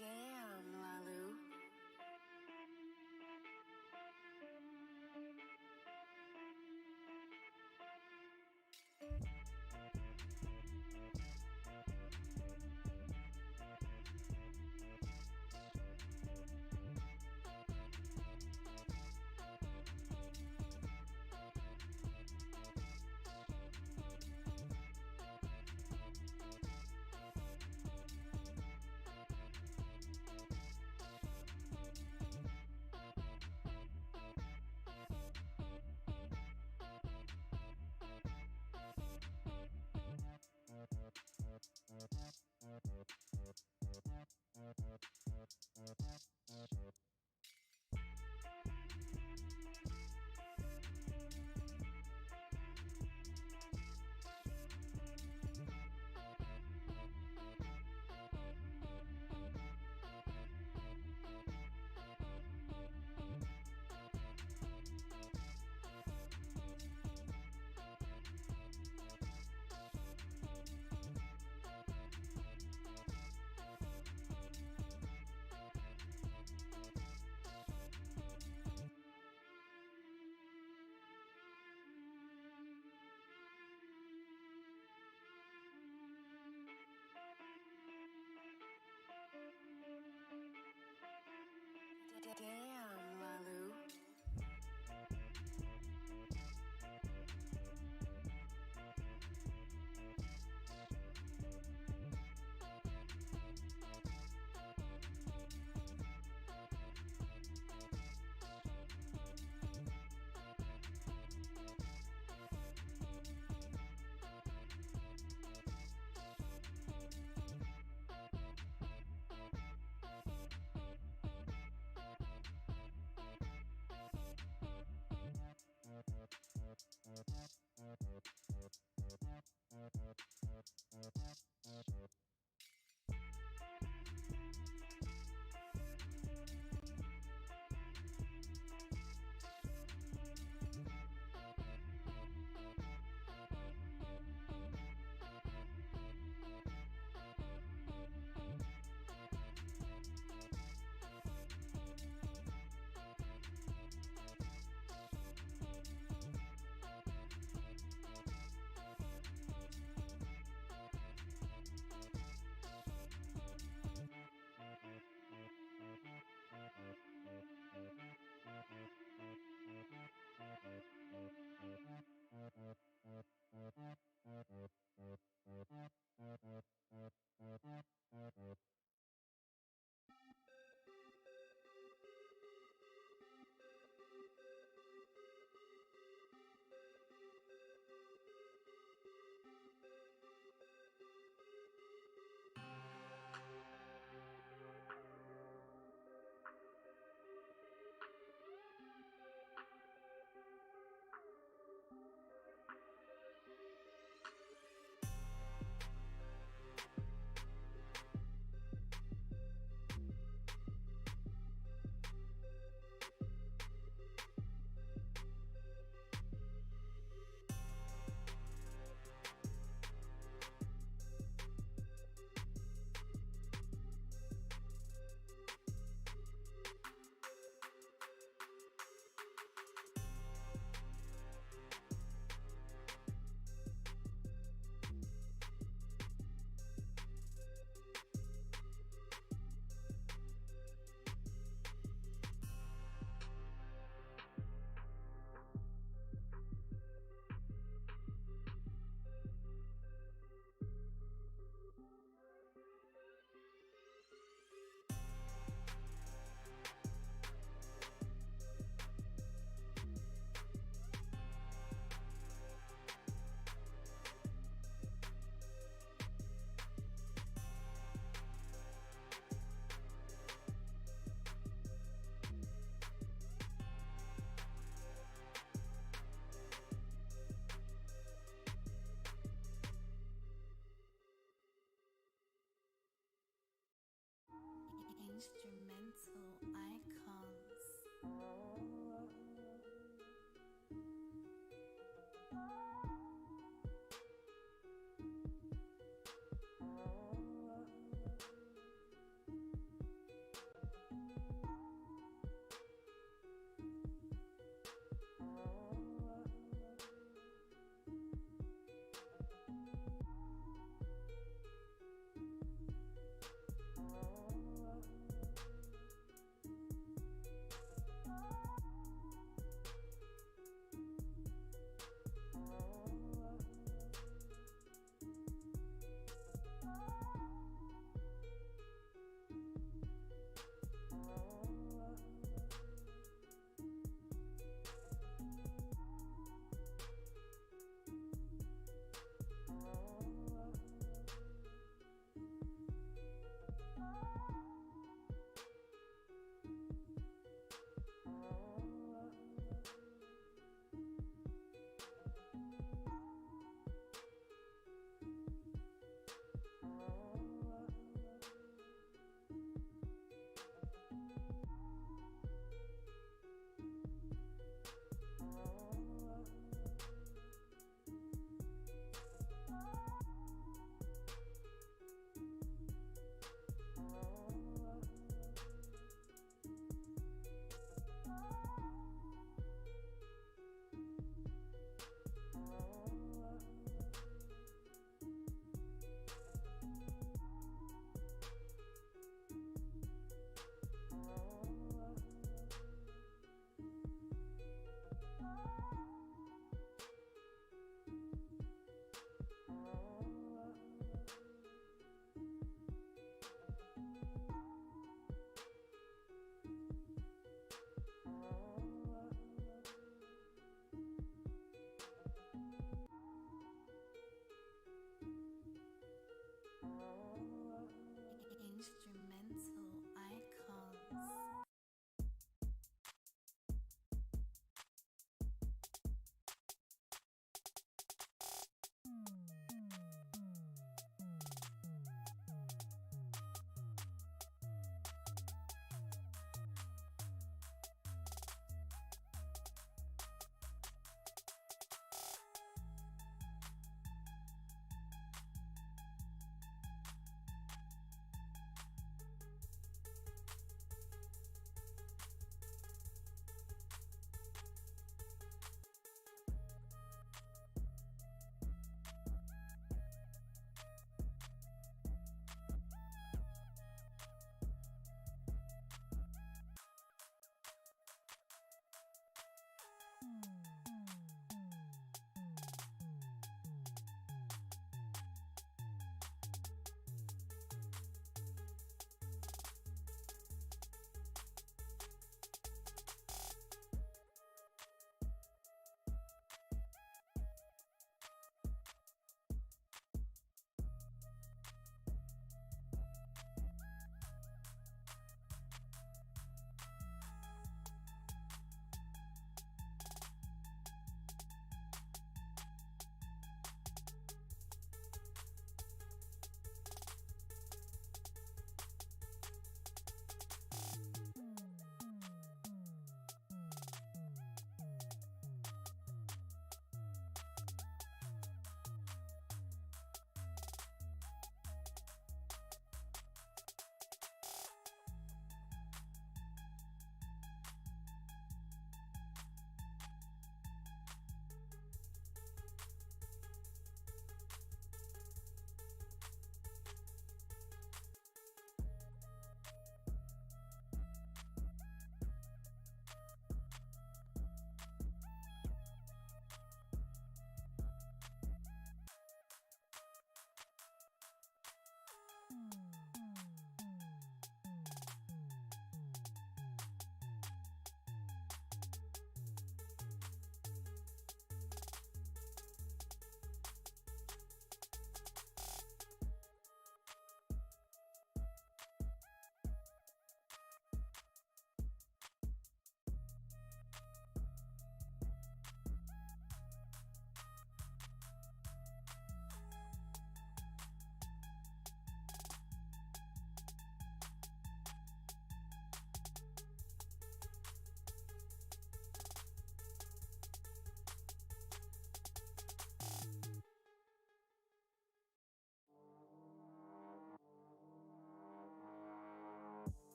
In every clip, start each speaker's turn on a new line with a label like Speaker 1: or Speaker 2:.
Speaker 1: Damn, Lalu. Damn, Lalu.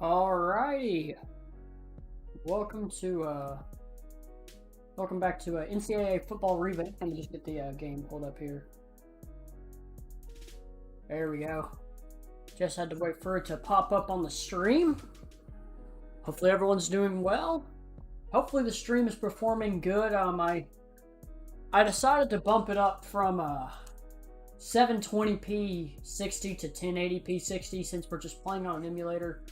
Speaker 2: Alrighty, welcome back to NCAA Football Revamped. Let me just get the game pulled up here. There we go. Just had to wait for it to pop up on the stream. Hopefully everyone's doing well. Hopefully the stream is performing good. I decided to bump it up from 720p 60 to 1080p 60 since we're just playing on an emulator.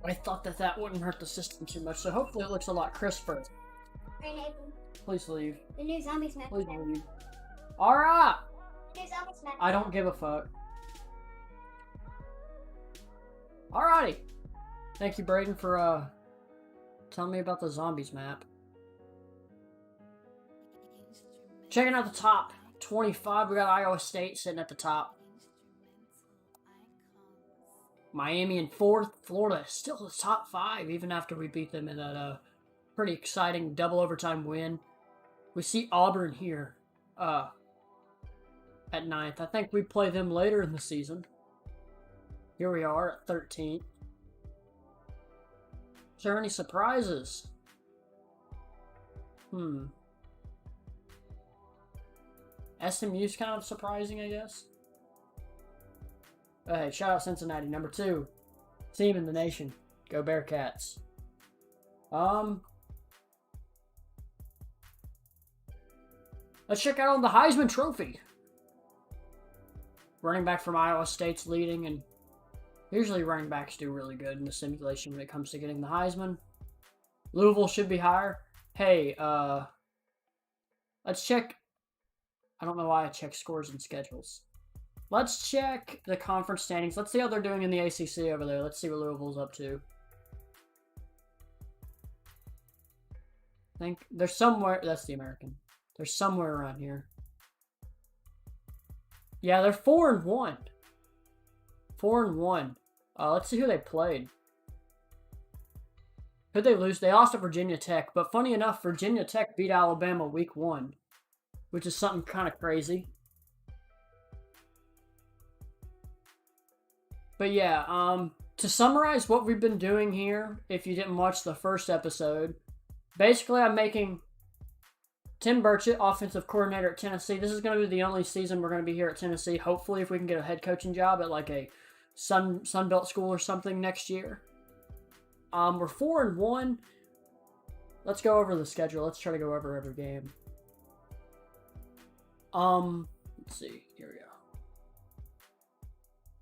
Speaker 2: I thought that wouldn't hurt the system too much, so hopefully it looks a lot crisper.
Speaker 3: Hey, Nathan.
Speaker 2: Please leave.
Speaker 3: The new Zombies map.
Speaker 2: Please leave. Alright!
Speaker 3: The new Zombies map.
Speaker 2: I don't give a fuck. Alrighty! Thank you, Braden, for telling me about the Zombies map. Checking out the top 25, we got Iowa State sitting at the top. Miami in 4th, Florida still the top 5, even after we beat them in that pretty exciting double overtime win. We see Auburn here at 9th. I think we play them later in the season. Here we are at 13th. Is there any surprises? SMU's kind of surprising, I guess. Hey, shout out Cincinnati, number 2 team in the nation. Go Bearcats. Let's check out on the Heisman Trophy. Running back from Iowa State's leading, and usually running backs do really good in the simulation when it comes to getting the Heisman. Louisville should be higher. Hey, let's check. I don't know why I check scores and schedules. Let's check the conference standings. Let's see how they're doing in the ACC over there. Let's see what Louisville's up to. I think they're somewhere. That's the American. They're somewhere around here. Yeah, they're 4-1. 4-1. Let's see who they played. Who'd they lose? They lost to Virginia Tech. But funny enough, Virginia Tech beat Alabama week 1. Which is something kind of crazy. But yeah, to summarize what we've been doing here, if you didn't watch the first episode, basically I'm making Tim Burchett offensive coordinator at Tennessee. This is going to be the only season we're going to be here at Tennessee. Hopefully if we can get a head coaching job at like a Sunbelt school or something next year. We're 4-1. Let's go over the schedule. Let's try to go over every game. Let's see. Here we go.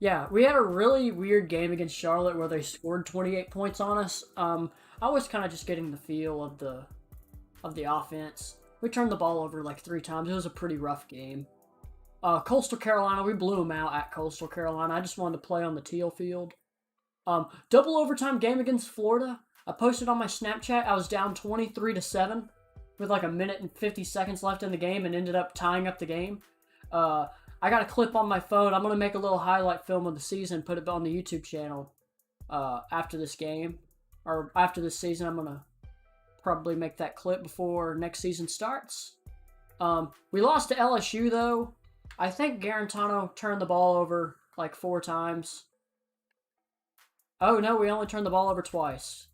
Speaker 2: Yeah, we had a really weird game against Charlotte where they scored 28 points on us. I was kind of just getting the feel of the offense. We turned the ball over like 3 times. It was a pretty rough game. Coastal Carolina, we blew them out at Coastal Carolina. I just wanted to play on the teal field. Double overtime game against Florida. I posted on my Snapchat. I was down 23-7 with like a minute and 50 seconds left in the game and ended up tying up the game. I got a clip on my phone. I'm going to make a little highlight film of the season, put it on the YouTube channel after this game. Or after this season, I'm going to probably make that clip before next season starts. We lost to LSU, though. I think Garantano turned the ball over like 4 times. Oh, no, we only turned the ball over twice.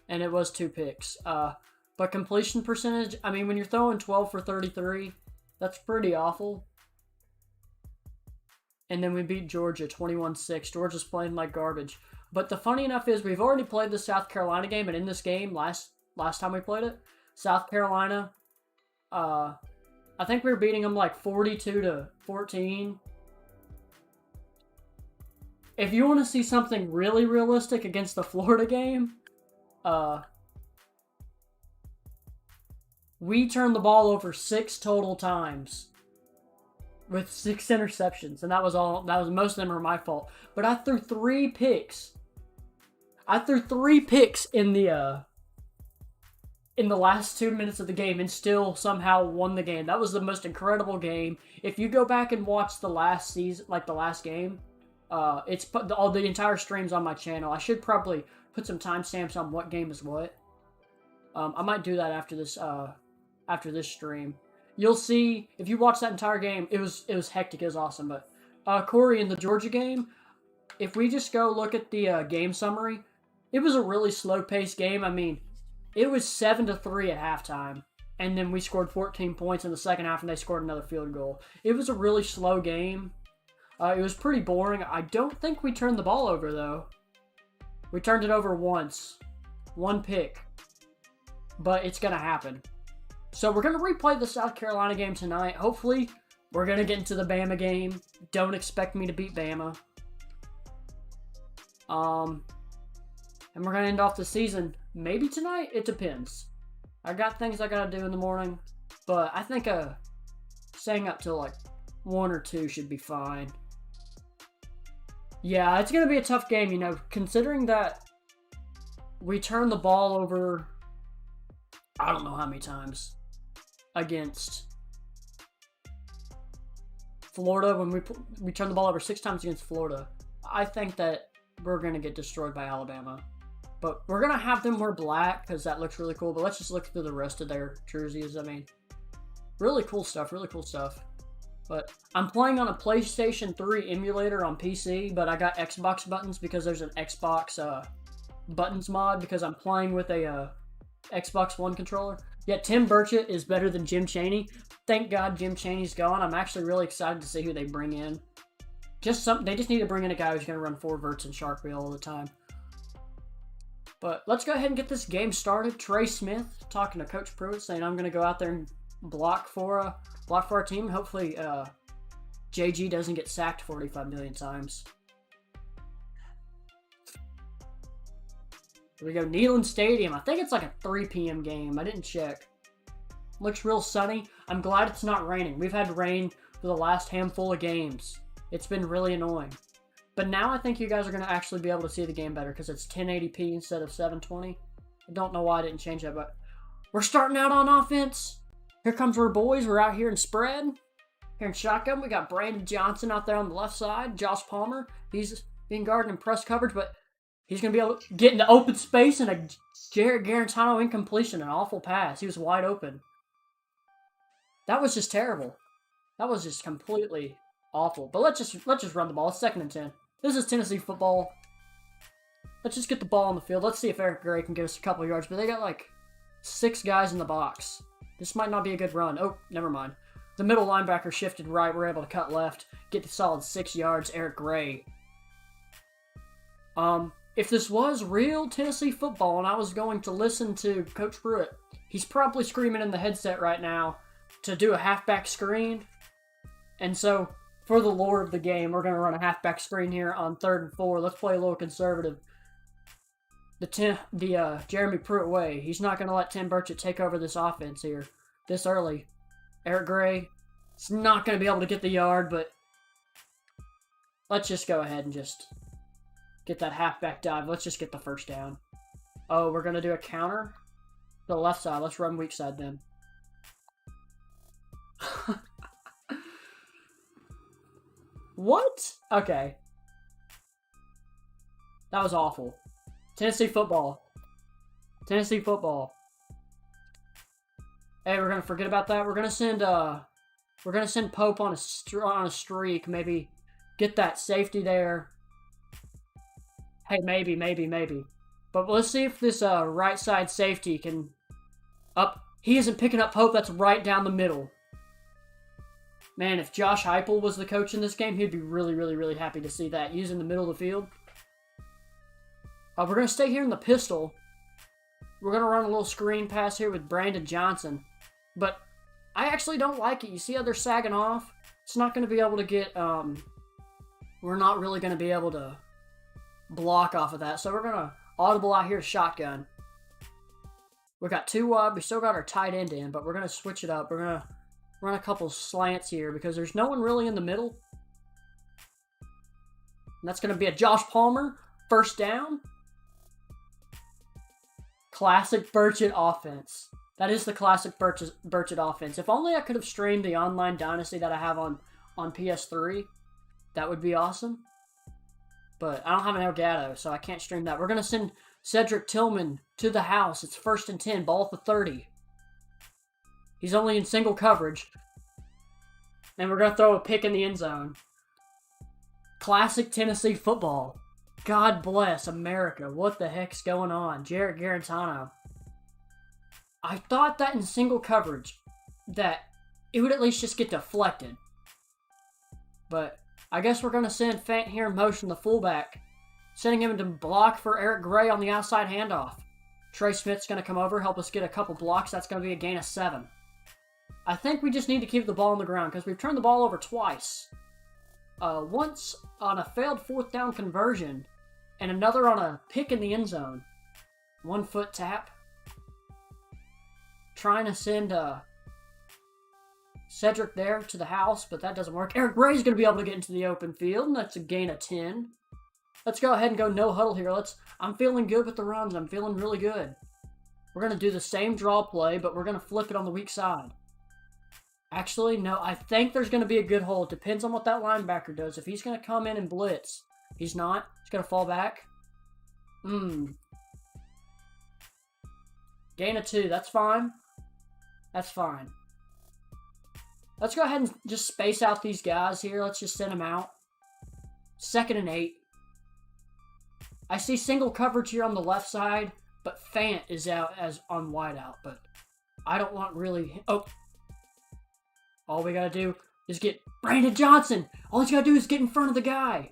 Speaker 2: And it was 2 picks. But completion percentage, I mean, when you're throwing 12 for 33, that's pretty awful. And then we beat Georgia 21-6. Georgia's playing like garbage. But the funny enough is we've already played the South Carolina game, and in this game, last time we played it, South Carolina, I think we were beating them like 42-14. If you want to see something really realistic against the Florida game, we turned the ball over 6 total times with 6 interceptions, and that was most of them are my fault. But I threw 3 picks. I threw 3 picks in the last 2 minutes of the game and still somehow won the game. That was the most incredible game. If you go back and watch the last season, like the last game, it's all the entire stream's on my channel. I should probably put some timestamps on what game is what. I might do that after this stream. You'll see, if you watch that entire game, it was hectic, it was awesome. But Corey, in the Georgia game, if we just go look at the game summary, it was a really slow-paced game. I mean, it was 7-3 at halftime, and then we scored 14 points in the second half, and they scored another field goal. It was a really slow game. It was pretty boring. I don't think we turned the ball over, though. We turned it over once. One pick. But it's going to happen. So we're going to replay the South Carolina game tonight. Hopefully, we're going to get into the Bama game. Don't expect me to beat Bama. And we're going to end off the season maybe tonight. It depends. I got things I got to do in the morning. But I think staying up till like 1 or 2 should be fine. Yeah, it's going to be a tough game, you know, considering that we turned the ball over, I don't know how many times, against Florida. When we turned the ball over 6 times against Florida. I think that we're going to get destroyed by Alabama. But we're going to have them wear black because that looks really cool. But let's just look through the rest of their jerseys. I mean, really cool stuff, really cool stuff. But I'm playing on a PlayStation 3 emulator on PC, but I got Xbox buttons because there's an Xbox buttons mod because I'm playing with a Xbox One controller. Yet Tim Burchett is better than Jim Chaney. Thank God Jim Chaney's gone. I'm actually really excited to see who they bring in. They just need to bring in a guy who's going to run forwards and shark wheel all the time. But let's go ahead and get this game started. Trey Smith talking to Coach Pruitt saying I'm going to go out there and block for our team. Hopefully, JG doesn't get sacked 45 million times. Here we go, Neyland Stadium. I think it's like a 3 p.m. game. I didn't check. Looks real sunny. I'm glad it's not raining. We've had rain for the last handful of games. It's been really annoying. But now I think you guys are going to actually be able to see the game better because it's 1080p instead of 720. I don't know why I didn't change that, but we're starting out on offense. Here comes our boys. We're out here in spread. Here in shotgun, we got Brandon Johnson out there on the left side. Josh Palmer, he's being guarded in press coverage, but he's going to be able to get into open space and a Jared Garantano incompletion, an awful pass. He was wide open. That was just terrible. That was just completely awful. But let's just run the ball. It's 2nd and 10. This is Tennessee football. Let's just get the ball on the field. Let's see if Eric Gray can get us a couple yards. But they got like 6 guys in the box. This might not be a good run. Oh, never mind. The middle linebacker shifted right. We're able to cut left. Get the solid 6 yards. Eric Gray. If this was real Tennessee football and I was going to listen to Coach Pruitt, he's probably screaming in the headset right now to do a halfback screen. And so, for the lore of the game, we're going to run a halfback screen here on 3rd and 4. Let's play a little conservative. The Jeremy Pruitt way. He's not going to let Tim Burchett take over this offense here this early. Eric Gray is not going to be able to get the yard, but let's just go ahead and just get that halfback dive. Let's just get the first down. Oh, we're going to do a counter? The left side. Let's run weak side then. What? Okay. That was awful. Tennessee football. Tennessee football. Hey, we're gonna forget about that. We're gonna send Pope on a streak. Maybe get that safety there. Hey, maybe. But let's see if this right side safety can up. He isn't picking up Pope. That's right down the middle. Man, if Josh Heupel was the coach in this game, he'd be really, really, really happy to see that. Using the middle of the field. We're going to stay here in the pistol. We're going to run a little screen pass here with Brandon Johnson. But I actually don't like it. You see how they're sagging off? It's not going to be able to get... we're not really going to be able to block off of that. So we're going to audible out here shotgun. We got 2 wide. We still got our tight end in, but we're going to switch it up. We're going to run a couple slants here because there's no one really in the middle. And that's going to be a Josh Palmer. First down. Classic Burchett offense. That is the classic Burchett offense. If only I could have streamed the online Dynasty that I have on PS3. That would be awesome. But I don't have an Elgato, so I can't stream that. We're going to send Cedric Tillman to the house. It's 1st and 10. Ball at the 30. He's only in single coverage. And we're going to throw a pick in the end zone. Classic Tennessee football. God bless America. What the heck's going on? Jarrett Garantano. I thought that in single coverage, that it would at least just get deflected. But I guess we're going to send Fant here in motion, the fullback, sending him to block for Eric Gray on the outside handoff. Trey Smith's going to come over, help us get a couple blocks. That's going to be a gain of 7. I think we just need to keep the ball on the ground because we've turned the ball over twice. Once on a failed 4th down conversion and another on a pick in the end zone. 1 foot tap. Trying to send Cedric there to the house, but that doesn't work. Eric Gray's going to be able to get into the open field, and that's a gain of 10. Let's go ahead and go no huddle here. I'm feeling good with the runs. I'm feeling really good. We're going to do the same draw play, but we're going to flip it on the weak side. Actually, no, I think there's going to be a good hole. It depends on what that linebacker does. If he's going to come in and blitz, he's not. He's going to fall back. Gain of 2. That's fine. That's fine. Let's go ahead and just space out these guys here. Let's just send them out. 2nd and 8. I see single coverage here on the left side, but Fant is out as on wideout. But I don't want really... Oh. All we got to do is get Brandon Johnson. All he's got to do is get in front of the guy.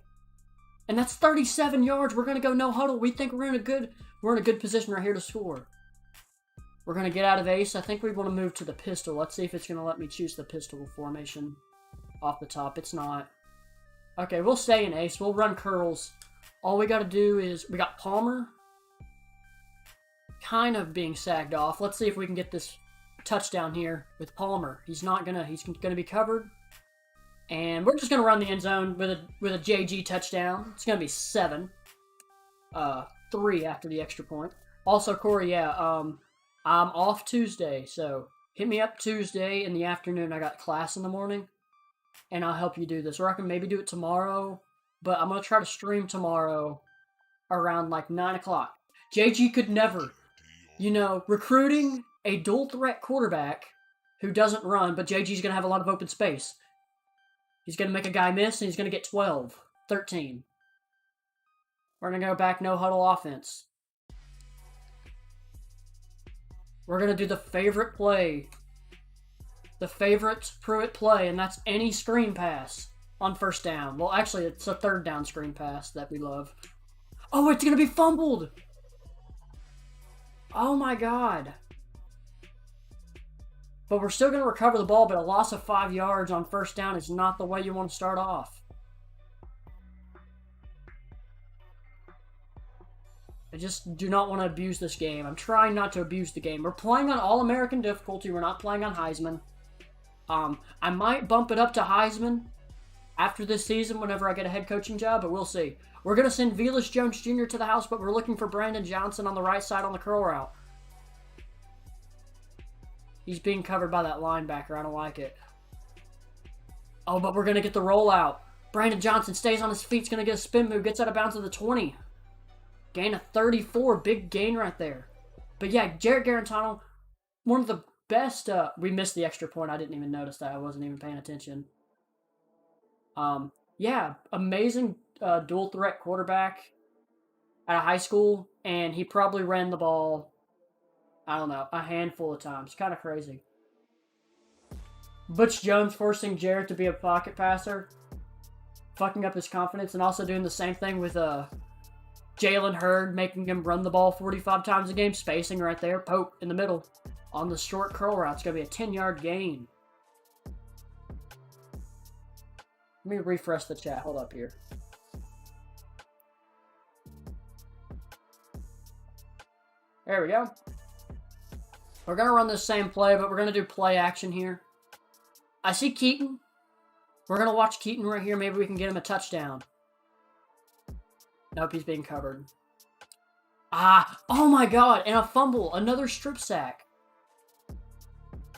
Speaker 2: And that's 37 yards. We're going to go no huddle. We think we're in a good position right here to score. We're going to get out of ace. I think we want to move to the pistol. Let's see if it's going to let me choose the pistol formation off the top. It's not. Okay, we'll stay in ace. We'll run curls. All we got to do is, we got Palmer kind of being sagged off. Let's see if we can get this touchdown here with Palmer. He's going to be covered. And we're just going to run the end zone with a JG touchdown. It's going to be 7. 3 after the extra point. Also, Corey, I'm off Tuesday, so hit me up Tuesday in the afternoon. I got class in the morning, and I'll help you do this. Or I can maybe do it tomorrow, but I'm going to try to stream tomorrow around like 9 o'clock. JG could never, recruiting a dual threat quarterback who doesn't run, but JG's going to have a lot of open space. He's going to make a guy miss, and he's going to get 12, 13. We're going to go back no huddle offense. We're going to do the favorite play. The favorite Pruitt play, and that's any screen pass on 1st down. Well, actually, it's a 3rd down screen pass that we love. Oh, it's going to be fumbled! Oh my god. But we're still going to recover the ball, but a loss of 5 yards on 1st down is not the way you want to start off. I just do not want to abuse this game. I'm trying not to abuse the game. We're playing on All-American difficulty. We're not playing on Heisman. I might bump it up to Heisman after this season whenever I get a head coaching job, but we'll see. We're going to send Velus Jones Jr. to the house, but we're looking for Brandon Johnson on the right side on the curl route. He's being covered by that linebacker. I don't like it. Oh, but we're going to get the rollout. Brandon Johnson stays on his feet. He's going to get a spin move. Gets out of bounds to the 20. Gain of 34. Big gain right there. But yeah, Jarrett Garantano, one of the best. We missed the extra point. I didn't even notice that. I wasn't even paying attention. Yeah, amazing dual threat quarterback at a high school. And he probably ran the ball, I don't know, a handful of times. Kind of crazy. Butch Jones forcing Jarrett to be a pocket passer. Fucking up his confidence. And also doing the same thing with Jalen Hurd, making him run the ball 45 times a game. Spacing right there. Pope in the middle. On the short curl route. It's going to be a 10-yard gain. Let me refresh the chat. Hold up here. There we go. We're going to run this same play, but we're going to do play action here. I see Keaton. We're going to watch Keaton right here. Maybe we can get him a touchdown. Nope, he's being covered. Oh my god, and a fumble. Another strip sack.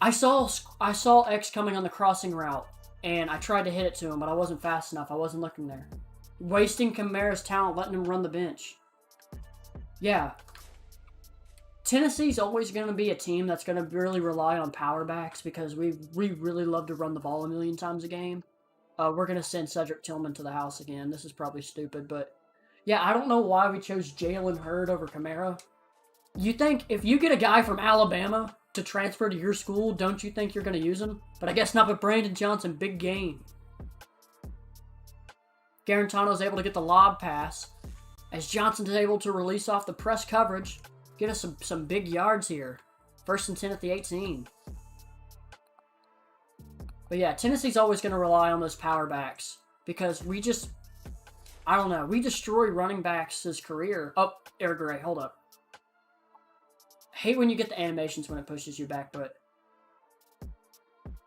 Speaker 2: I saw X coming on the crossing route, and I tried to hit it to him, but I wasn't fast enough. I wasn't looking there. Wasting Kamara's talent, letting him run the bench. Yeah. Tennessee's always going to be a team that's going to really rely on power backs because we really love to run the ball a million times a game. We're going to send Cedric Tillman to the house again. This is probably stupid, but yeah, I don't know why we chose Jalen Hurd over Kamara. You think if you get a guy from Alabama to transfer to your school, don't you think you're going to use him? But I guess not with Brandon Johnson. Big game. Garantano's able to get the lob pass as Johnson's able to release off the press coverage. Get us some big yards here. 1st and 10 at the 18. But yeah, Tennessee's always going to rely on those power backs because we just, I don't know, we destroy running backs' career. Oh, Air Gray, hold up. Hate when you get the animations when it pushes you back, but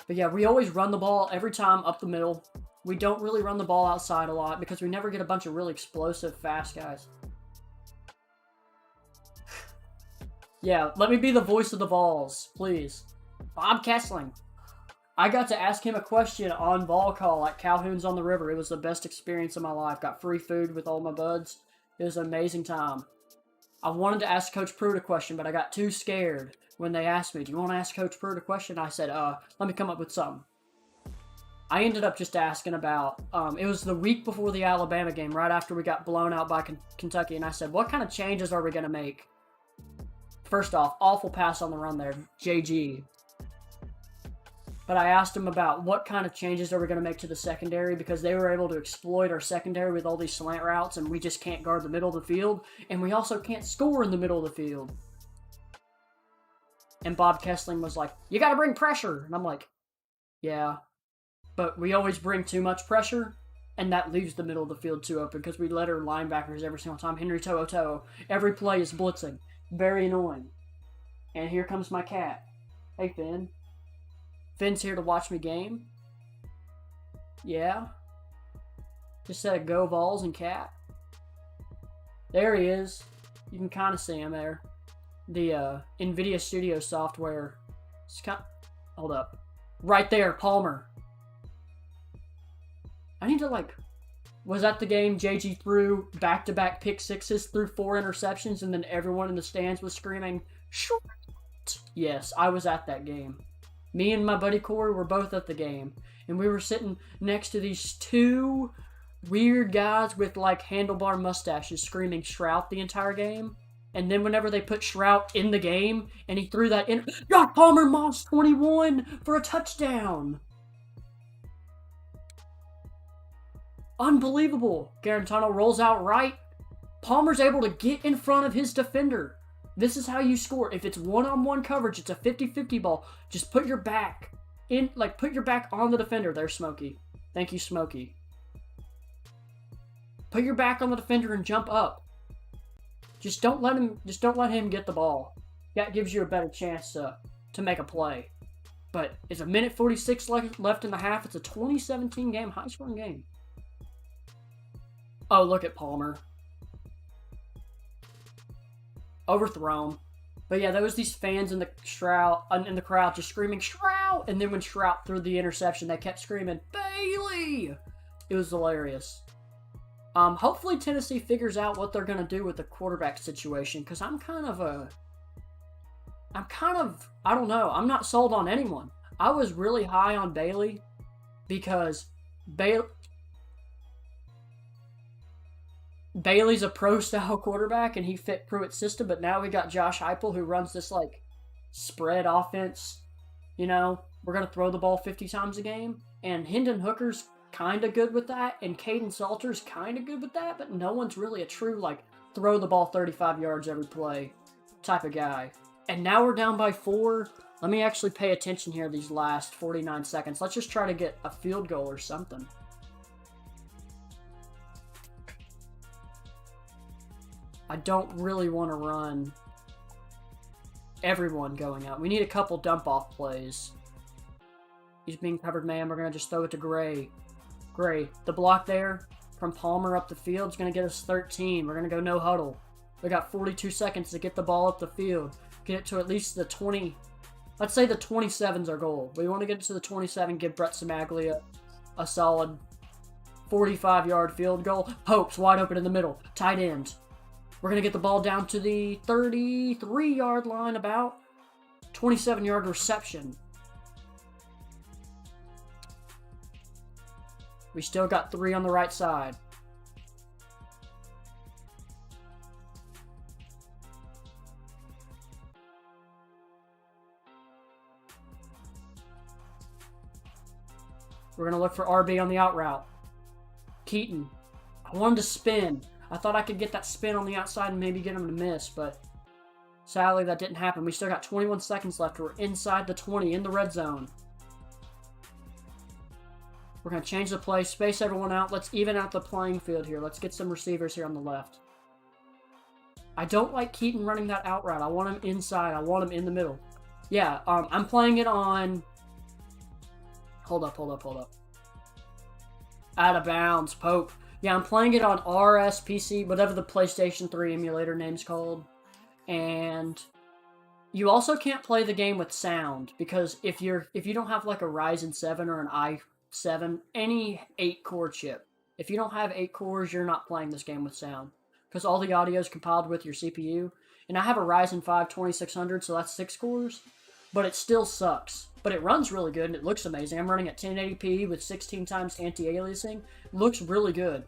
Speaker 2: yeah, we always run the ball every time up the middle. We don't really run the ball outside a lot because we never get a bunch of really explosive, fast guys. Yeah, let me be the voice of the Vols, please. Bob Kessling. I got to ask him a question on Vol Call at Calhoun's on the River. It was the best experience of my life. Got free food with all my buds. It was an amazing time. I wanted to ask Coach Pruitt a question, but I got too scared when they asked me, do you want to ask Coach Pruitt a question? I said, let me come up with something. I ended up just asking about, it was the week before the Alabama game, right after we got blown out by Kentucky, and I said, what kind of changes are we going to make? First off, awful pass on the run there, JG. But I asked him about what kind of changes are we going to make to the secondary because they were able to exploit our secondary with all these slant routes and we just can't guard the middle of the field. And we also can't score in the middle of the field. And Bob Kessling was like, you got to bring pressure. And I'm like, yeah. But we always bring too much pressure and that leaves the middle of the field too open because we let our linebackers every single time. Henry To'o. Every play is blitzing. Very annoying. And here comes my cat. Hey, Finn. Finn's here to watch me game. Yeah. Just said a go Vols and cat. There he is. You can kind of see him there. The NVIDIA Studio software. Hold up. Right there, Palmer. I need to was that the game JG threw back-to-back pick sixes, threw 4 interceptions, and then everyone in the stands was screaming, "Short!" Yes, I was at that game. Me and my buddy Corey were both at the game, and we were sitting next to these 2 weird guys with handlebar mustaches screaming Shrout the entire game. And then whenever they put Shrout in the game, and he threw that in, Josh Palmer Moss 21 for a touchdown. Unbelievable. Garantano rolls out right. Palmer's able to get in front of his defender. This is how you score. If it's one-on-one coverage, it's a 50-50 ball. Just put your back in, put your back on the defender. There's Smokey. Thank you, Smokey. Put your back on the defender and jump up. Just don't let him get the ball. That gives you a better chance to make a play. But it's a minute 46 left in the half. It's a 2017 game, high-scoring game. Oh, look at Palmer. Overthrown. But yeah, there was these fans in the crowd just screaming Shrout, and then when Shrout threw the interception, they kept screaming Bailey. It was hilarious. Hopefully Tennessee figures out what they're gonna do with the quarterback situation, because I don't know. I'm not sold on anyone. I was really high on Bailey because Bailey's a pro-style quarterback, and he fit Pruitt's system, but now we got Josh Heupel, who runs this, spread offense. You know, we're going to throw the ball 50 times a game, and Hendon Hooker's kind of good with that, and Caden Salter's kind of good with that, but no one's really a true, throw the ball 35 yards every play type of guy. And now we're down by 4. Let me actually pay attention here these last 49 seconds. Let's just try to get a field goal or something. I don't really want to run everyone going out. We need a couple dump-off plays. He's being covered, man. We're going to just throw it to Gray. Gray, the block there from Palmer up the field is going to get us 13. We're going to go no huddle. We got 42 seconds to get the ball up the field. Get it to at least the 20. Let's say the 27's our goal. We want to get it to the 27, give Brett Samaglia a solid 45-yard field goal. Hope's wide open in the middle. Tight end. We're going to get the ball down to the 33-yard line about. 27-yard reception. We still got 3 on the right side. We're going to look for RB on the out route. Keaton. I wanted to spin. I thought I could get that spin on the outside and maybe get him to miss, but sadly that didn't happen. We still got 21 seconds left. We're inside the 20 in the red zone. We're going to change the play, space everyone out. Let's even out the playing field here. Let's get some receivers here on the left. I don't like Keaton running that out route. I want him inside. I want him in the middle. Yeah, I'm playing it on... Hold up. Out of bounds, Pope. Yeah, I'm playing it on RSPC, whatever the PlayStation 3 emulator name's called. And you also can't play the game with sound, because if you don't have like a Ryzen 7 or an i7, any 8-core chip, if you don't have 8 cores, you're not playing this game with sound, because all the audio is compiled with your CPU. And I have a Ryzen 5 2600, so that's 6 cores, but it still sucks. But it runs really good and it looks amazing. I'm running at 1080p with 16 times anti-aliasing. It looks really good.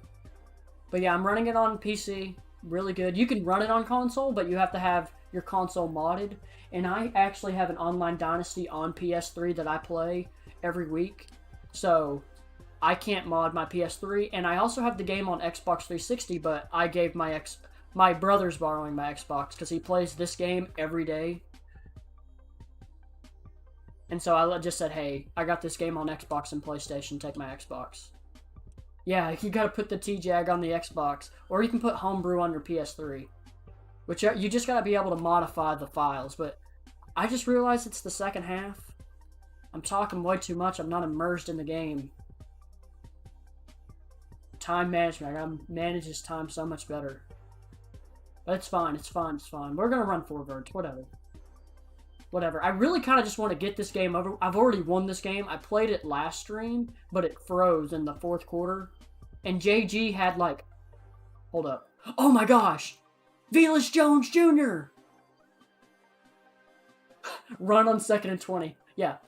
Speaker 2: But yeah, I'm running it on PC. Really good. You can run it on console, but you have to have your console modded. And I actually have an online Dynasty on PS3 that I play every week. So I can't mod my PS3. And I also have the game on Xbox 360, but I gave my brother's borrowing my Xbox because he plays this game every day. And so I just said, hey, I got this game on Xbox and PlayStation, take my Xbox. Yeah, you gotta put the T-Jag on the Xbox, or you can put Homebrew on your PS3. Which you just gotta be able to modify the files, but I just realized it's the second half. I'm talking way too much, I'm not immersed in the game. Time management, I gotta manage his time so much better. But it's fine. We're gonna run forwards, whatever. I really kind of just want to get this game over. I've already won this game. I played it last stream, but it froze in the 4th quarter. And JG had like... Hold up. Oh my gosh! Velus Jones Jr.! Run on 2nd and 20. Yeah.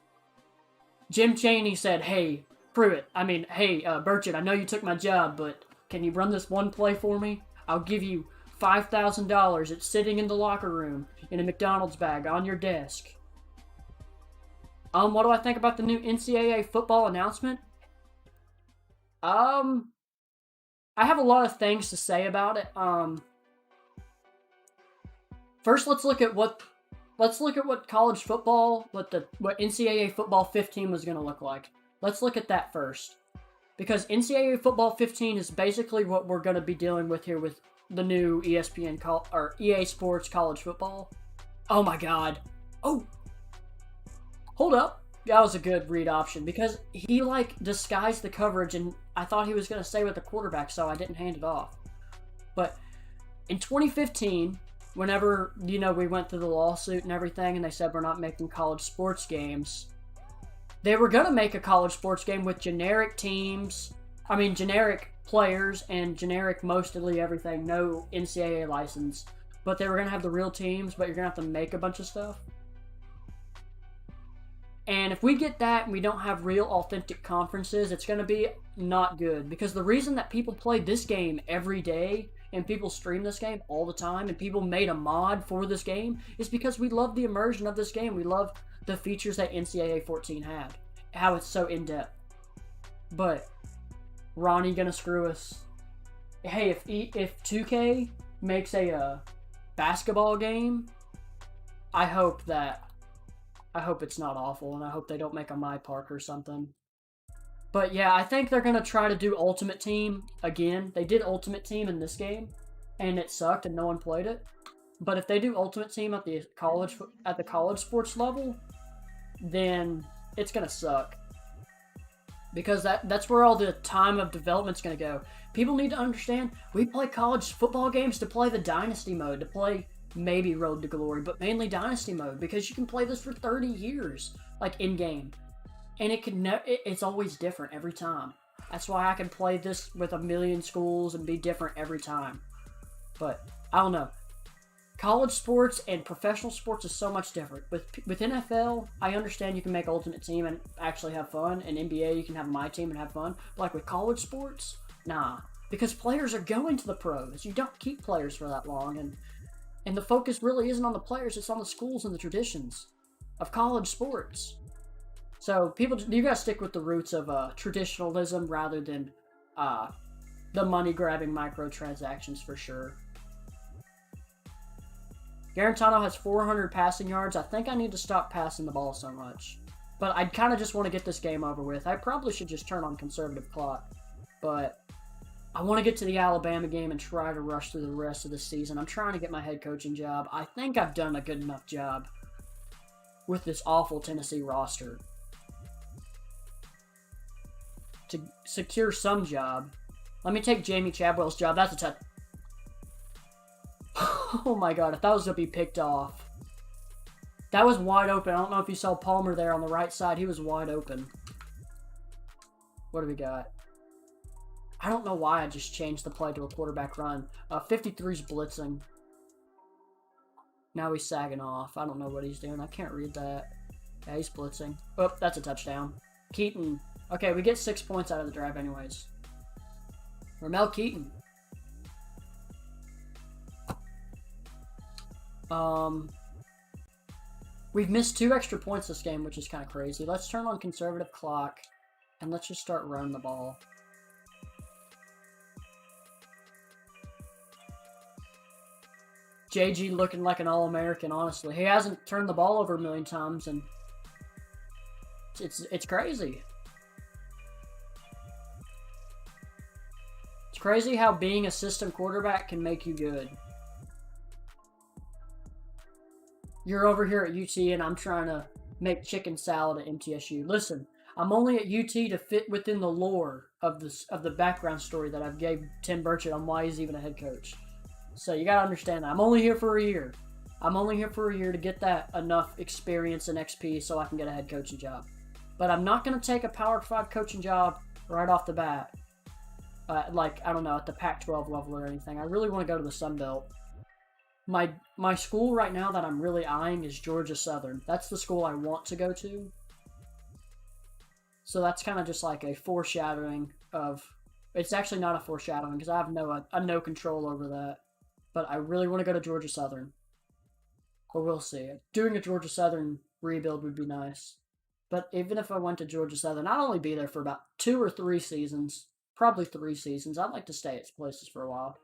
Speaker 2: Jim Chaney said, hey, Burchett, I know you took my job, but can you run this one play for me? I'll give you $5,000. It's sitting in the locker room in a McDonald's bag on your desk. What do I think about the new NCAA football announcement? I have a lot of things to say about it. First, let's look at what college football, what NCAA football 15 was going to look like. Let's look at that first, because NCAA football 15 is basically what we're going to be dealing with here with the new ESPN or EA Sports college football. Oh my god. Oh! Hold up. That was a good read option because he disguised the coverage and I thought he was going to stay with the quarterback, so I didn't hand it off. But in 2015, whenever, we went through the lawsuit and everything and they said we're not making college sports games, they were going to make a college sports game with generic players and generic mostly everything, no NCAA license. But they were going to have the real teams, but you're going to have to make a bunch of stuff. And if we get that and we don't have real authentic conferences, it's going to be not good. Because the reason that people play this game every day and people stream this game all the time and people made a mod for this game is because we love the immersion of this game. We love the features that NCAA 14 had. How it's so in-depth. But Ronnie gonna screw us. Hey, if 2K makes a basketball game, I hope it's not awful, and I hope they don't make a My Park or something. But yeah, I think they're gonna try to do Ultimate Team again. They did Ultimate Team in this game, and it sucked, and no one played it. But if they do Ultimate Team at the college sports level, then it's gonna suck. Because that's where all the time of development's going to go. People need to understand, we play college football games to play the Dynasty mode, to play maybe Road to Glory, but mainly Dynasty mode, because you can play this for 30 years, in-game. And it's always different every time. That's why I can play this with a million schools and be different every time. But, I don't know. college sports and professional sports is so much different. With NFL, I understand you can make ultimate team and actually have fun, and NBA you can have my team and have fun. But like with college sports, nah, because players are going to the pros. You don't keep players for that long, and the focus really isn't on the players; it's on the schools and the traditions of college sports. So you gotta stick with the roots of traditionalism rather than the money grabbing microtransactions for sure. Garantano has 400 passing yards. I think I need to stop passing the ball so much. But I kind of just want to get this game over with. I probably should just turn on conservative clock. But I want to get to the Alabama game and try to rush through the rest of the season. I'm trying to get my head coaching job. I think I've done a good enough job with this awful Tennessee roster to secure some job. Let me take Jamie Chadwell's job. That's a touch. Oh my god, if that was going to be picked off. That was wide open. I don't know if you saw Palmer there on the right side. He was wide open. What do we got? I don't know why I just changed the play to a quarterback run. 53's blitzing. Now he's sagging off. I don't know what he's doing. I can't read that. Yeah, he's blitzing. Oh, that's a touchdown. Keaton. Okay, we get 6 points out of the drive anyways. Ramel Keaton. We've missed 2 extra points this game, which is kind of crazy. Let's turn on conservative clock, and let's just start running the ball. JG looking like an All-American, honestly. He hasn't turned the ball over a million times, and it's crazy. It's crazy how being a system quarterback can make you good. You're over here at UT, and I'm trying to make chicken salad at MTSU. Listen, I'm only at UT to fit within the lore of the background story that I've gave Tim Burchett on why he's even a head coach. So you gotta understand that. I'm only here for a year. I'm only here for a year to get that enough experience and XP so I can get a head coaching job. But I'm not gonna take a Power 5 coaching job right off the bat. Like, I don't know, at the Pac-12 level or anything. I really want to go to the Sun Belt. My school right now that I'm really eyeing is Georgia Southern. That's the school I want to go to. So that's kind of just like a foreshadowing of... It's actually not a foreshadowing because I have no control over that. But I really want to go to Georgia Southern. But we'll see. Doing a Georgia Southern rebuild would be nice. But even if I went to Georgia Southern, I'd only be there for about 2 or 3 seasons. Probably 3 seasons. I'd like to stay at places for a while.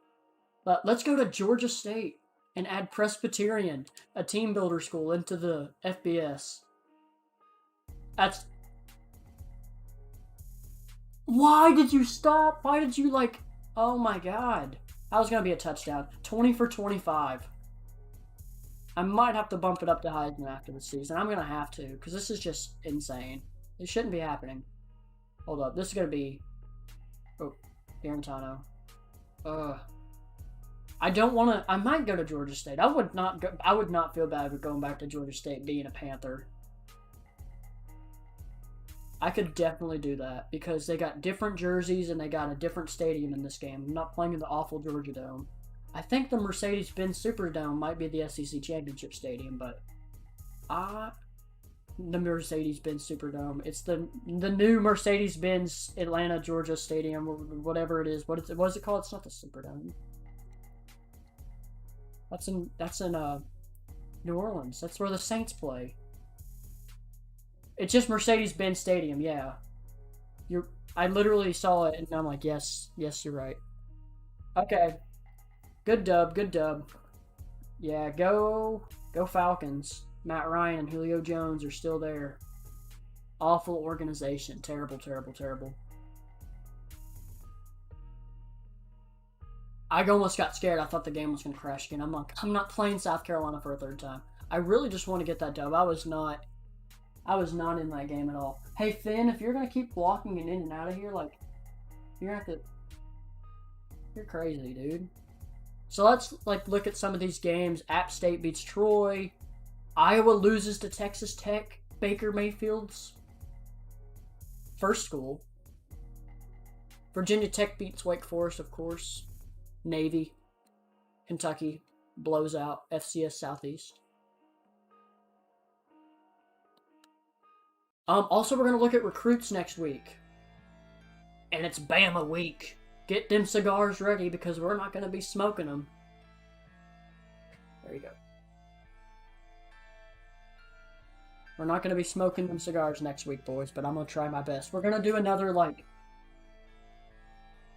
Speaker 2: But let's go to Georgia State and add Presbyterian, a team builder school, into the FBS. That's... Why did you stop? Why did you, like... Oh my god. That was going to be a touchdown. 20 for 25. I might have to bump it up to Heisman after the season. I'm going to have to, because this is just insane. It shouldn't be happening. Hold up. This is going to be... Oh, Garantano. I don't want to... I might go to Georgia State. I would not feel bad with going back to Georgia State being a Panther. I could definitely do that because they got different jerseys and they got a different stadium in this game. I'm not playing in the awful Georgia Dome. I think the Mercedes-Benz Superdome might be the SEC Championship Stadium, but the Mercedes-Benz Superdome. It's the new Mercedes-Benz Atlanta, Georgia Stadium, or whatever it is. What is it called? It's not the Superdome. That's in New Orleans. That's where the Saints play. It's just Mercedes-Benz Stadium, yeah. I literally saw it and I'm like, yes, you're right. Okay. Good dub. Yeah, go Falcons. Matt Ryan and Julio Jones are still there. Awful organization. Terrible. I almost got scared. I thought the game was going to crash again. I'm like, I'm not playing South Carolina for a 3rd time. I really just want to get that dub. I was not in that game at all. Hey, Finn, if you're going to keep walking in and out of here, like, you're crazy, dude. So let's, like, look at some of these games. App State beats Troy. Iowa loses to Texas Tech. Baker Mayfield's first school. Virginia Tech beats Wake Forest, of course. Navy. Kentucky. blows out FCS Southeast. Also, we're going to look at recruits next week. And it's Bama week. Get them cigars ready because we're not going to be smoking them. There you go. We're not going to be smoking them cigars next week, boys, but I'm going to try my best. We're going to do another,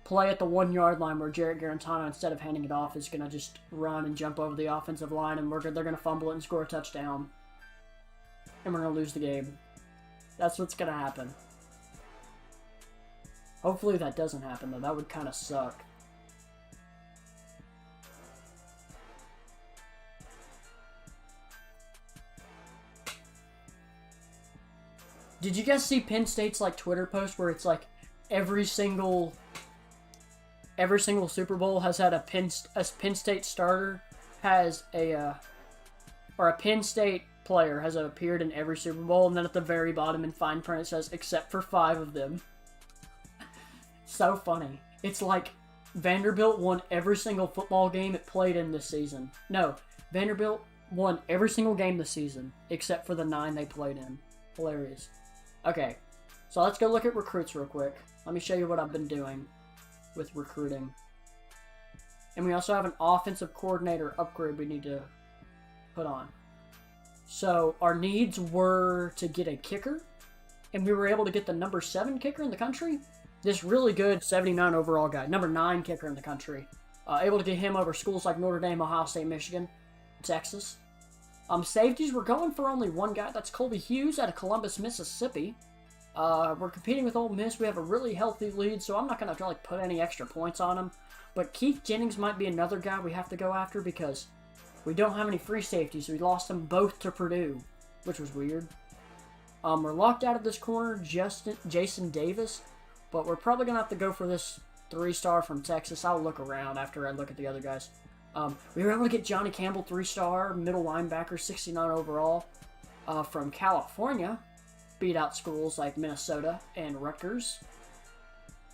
Speaker 2: play at the 1 yard line where Jarrett Garantano, instead of handing it off, is going to just run and jump over the offensive line, and they're going to fumble it and score a touchdown. And we're going to lose the game. That's what's going to happen. Hopefully that doesn't happen, though. That would kind of suck. Did you guys see Penn State's Twitter post where it's every single Super Bowl has had a Penn State starter has or a Penn State player has appeared in every Super Bowl, and then at the very bottom in fine print it says except for 5 of them. So funny. It's like Vanderbilt won every single football game it played in this season. No, Vanderbilt won every single game this season except for the 9 they played in. Hilarious. Okay, so let's go look at recruits real quick. Let me show you what I've been doing with recruiting. And we also have an offensive coordinator upgrade we need to put on. So our needs were to get a kicker, and we were able to get the number 7 kicker in the country. This really good 79 overall guy, number 9 kicker in the country. Able to get him over schools like Notre Dame, Ohio State, Michigan, Texas. Safeties, we're going for only 1 guy. That's Colby Hughes out of Columbus, Mississippi. We're competing with Ole Miss. We have a really healthy lead, so I'm not going to put any extra points on him. But Keith Jennings might be another guy we have to go after because we don't have any free safeties. We lost them both to Purdue, which was weird. We're locked out of this corner, Jason Davis, but we're probably going to have to go for this 3-star from Texas. I'll look around after I look at the other guys. We were able to get Johnny Campbell, 3-star, middle linebacker, 69 overall, from California. Beat out schools like Minnesota and Rutgers.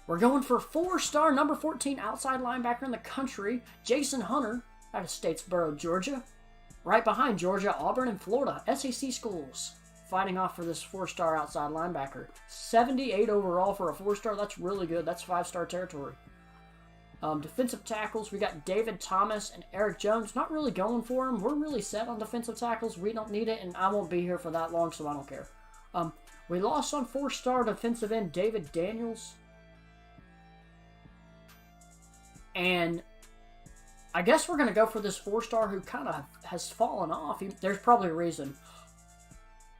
Speaker 2: We're going for 4-star, number 14 outside linebacker in the country, Jason Hunter, out of Statesboro, Georgia. Right behind Georgia, Auburn, and Florida, SEC schools. Fighting off for this 4-star outside linebacker. 78 overall for a 4-star, that's really good. That's 5-star territory. Defensive tackles, we got David Thomas and Eric Jones. Not really going for them. We're really set on defensive tackles. We don't need it, and I won't be here for that long, so I don't care. We lost on 4-star defensive end David Daniels. And I guess we're going to go for this 4-star who kind of has fallen off. There's probably a reason.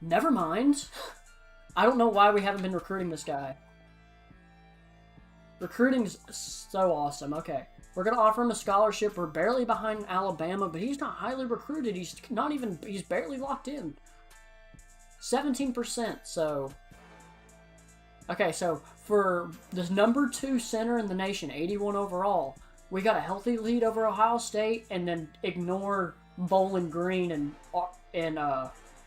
Speaker 2: Never mind. I don't know why we haven't been recruiting this guy. Recruiting's so awesome. Okay. We're going to offer him a scholarship. We're barely behind Alabama, but he's not highly recruited. He's barely locked in. 17%, so... Okay, so for this number 2 center in the nation, 81 overall, we got a healthy lead over Ohio State, and then ignore Bowling Green and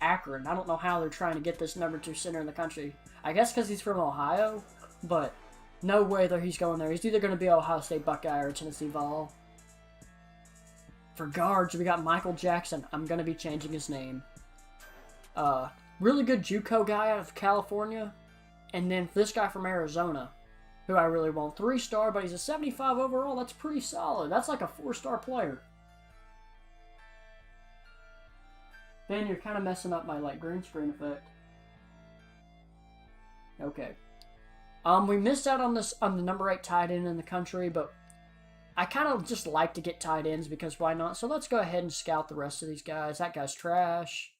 Speaker 2: Akron. I don't know how they're trying to get this number 2 center in the country. I guess because he's from Ohio, but no way that he's going there. He's either going to be an Ohio State Buckeye or a Tennessee Vol. For guards, we got Michael Jackson. I'm going to be changing his name. Really good JUCO guy out of California. And then this guy from Arizona, who I really want. 3-star, but he's a 75 overall. That's pretty solid. That's like a 4-star player. Ben, you're kind of messing up my green screen effect. Okay. We missed out on the number 8 tight end in the country, but I kind of just like to get tight ends because why not? So let's go ahead and scout the rest of these guys. That guy's trash.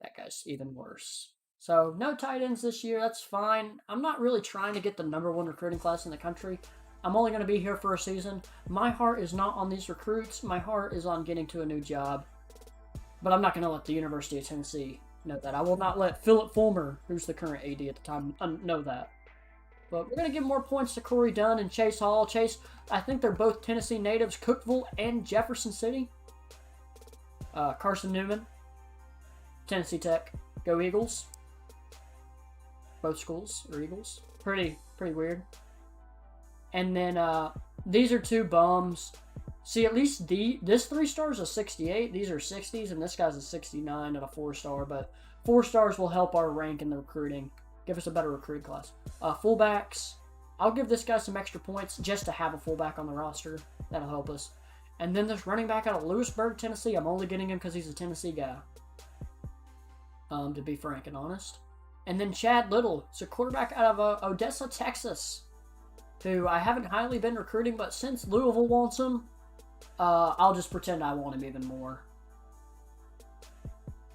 Speaker 2: That guy's even worse. So no tight ends this year. That's fine. I'm not really trying to get the number 1 recruiting class in the country. I'm only going to be here for a season. My heart is not on these recruits. My heart is on getting to a new job. But I'm not going to let the University of Tennessee know that. I will not let Philip Fulmer, who's the current AD at the time, know that. But we're going to give more points to Corey Dunn and Chase Hall. Chase, I think they're both Tennessee natives, Cookeville and Jefferson City. Carson Newman, Tennessee Tech. Go Eagles. Both schools are Eagles. Pretty weird. And then these are 2 bums. See, at least this 3-star is a 68. These are 60s, and this guy's a 69 and a 4-star. But 4 stars will help our rank in the recruiting. Give us a better recruit class. Fullbacks. I'll give this guy some extra points just to have a fullback on the roster. That'll help us. And then this running back out of Lewisburg, Tennessee. I'm only getting him because he's a Tennessee guy. To be frank and honest. And then Chad Little. It's a quarterback out of Odessa, Texas. Who I haven't highly been recruiting, but since Louisville wants him, I'll just pretend I want him even more.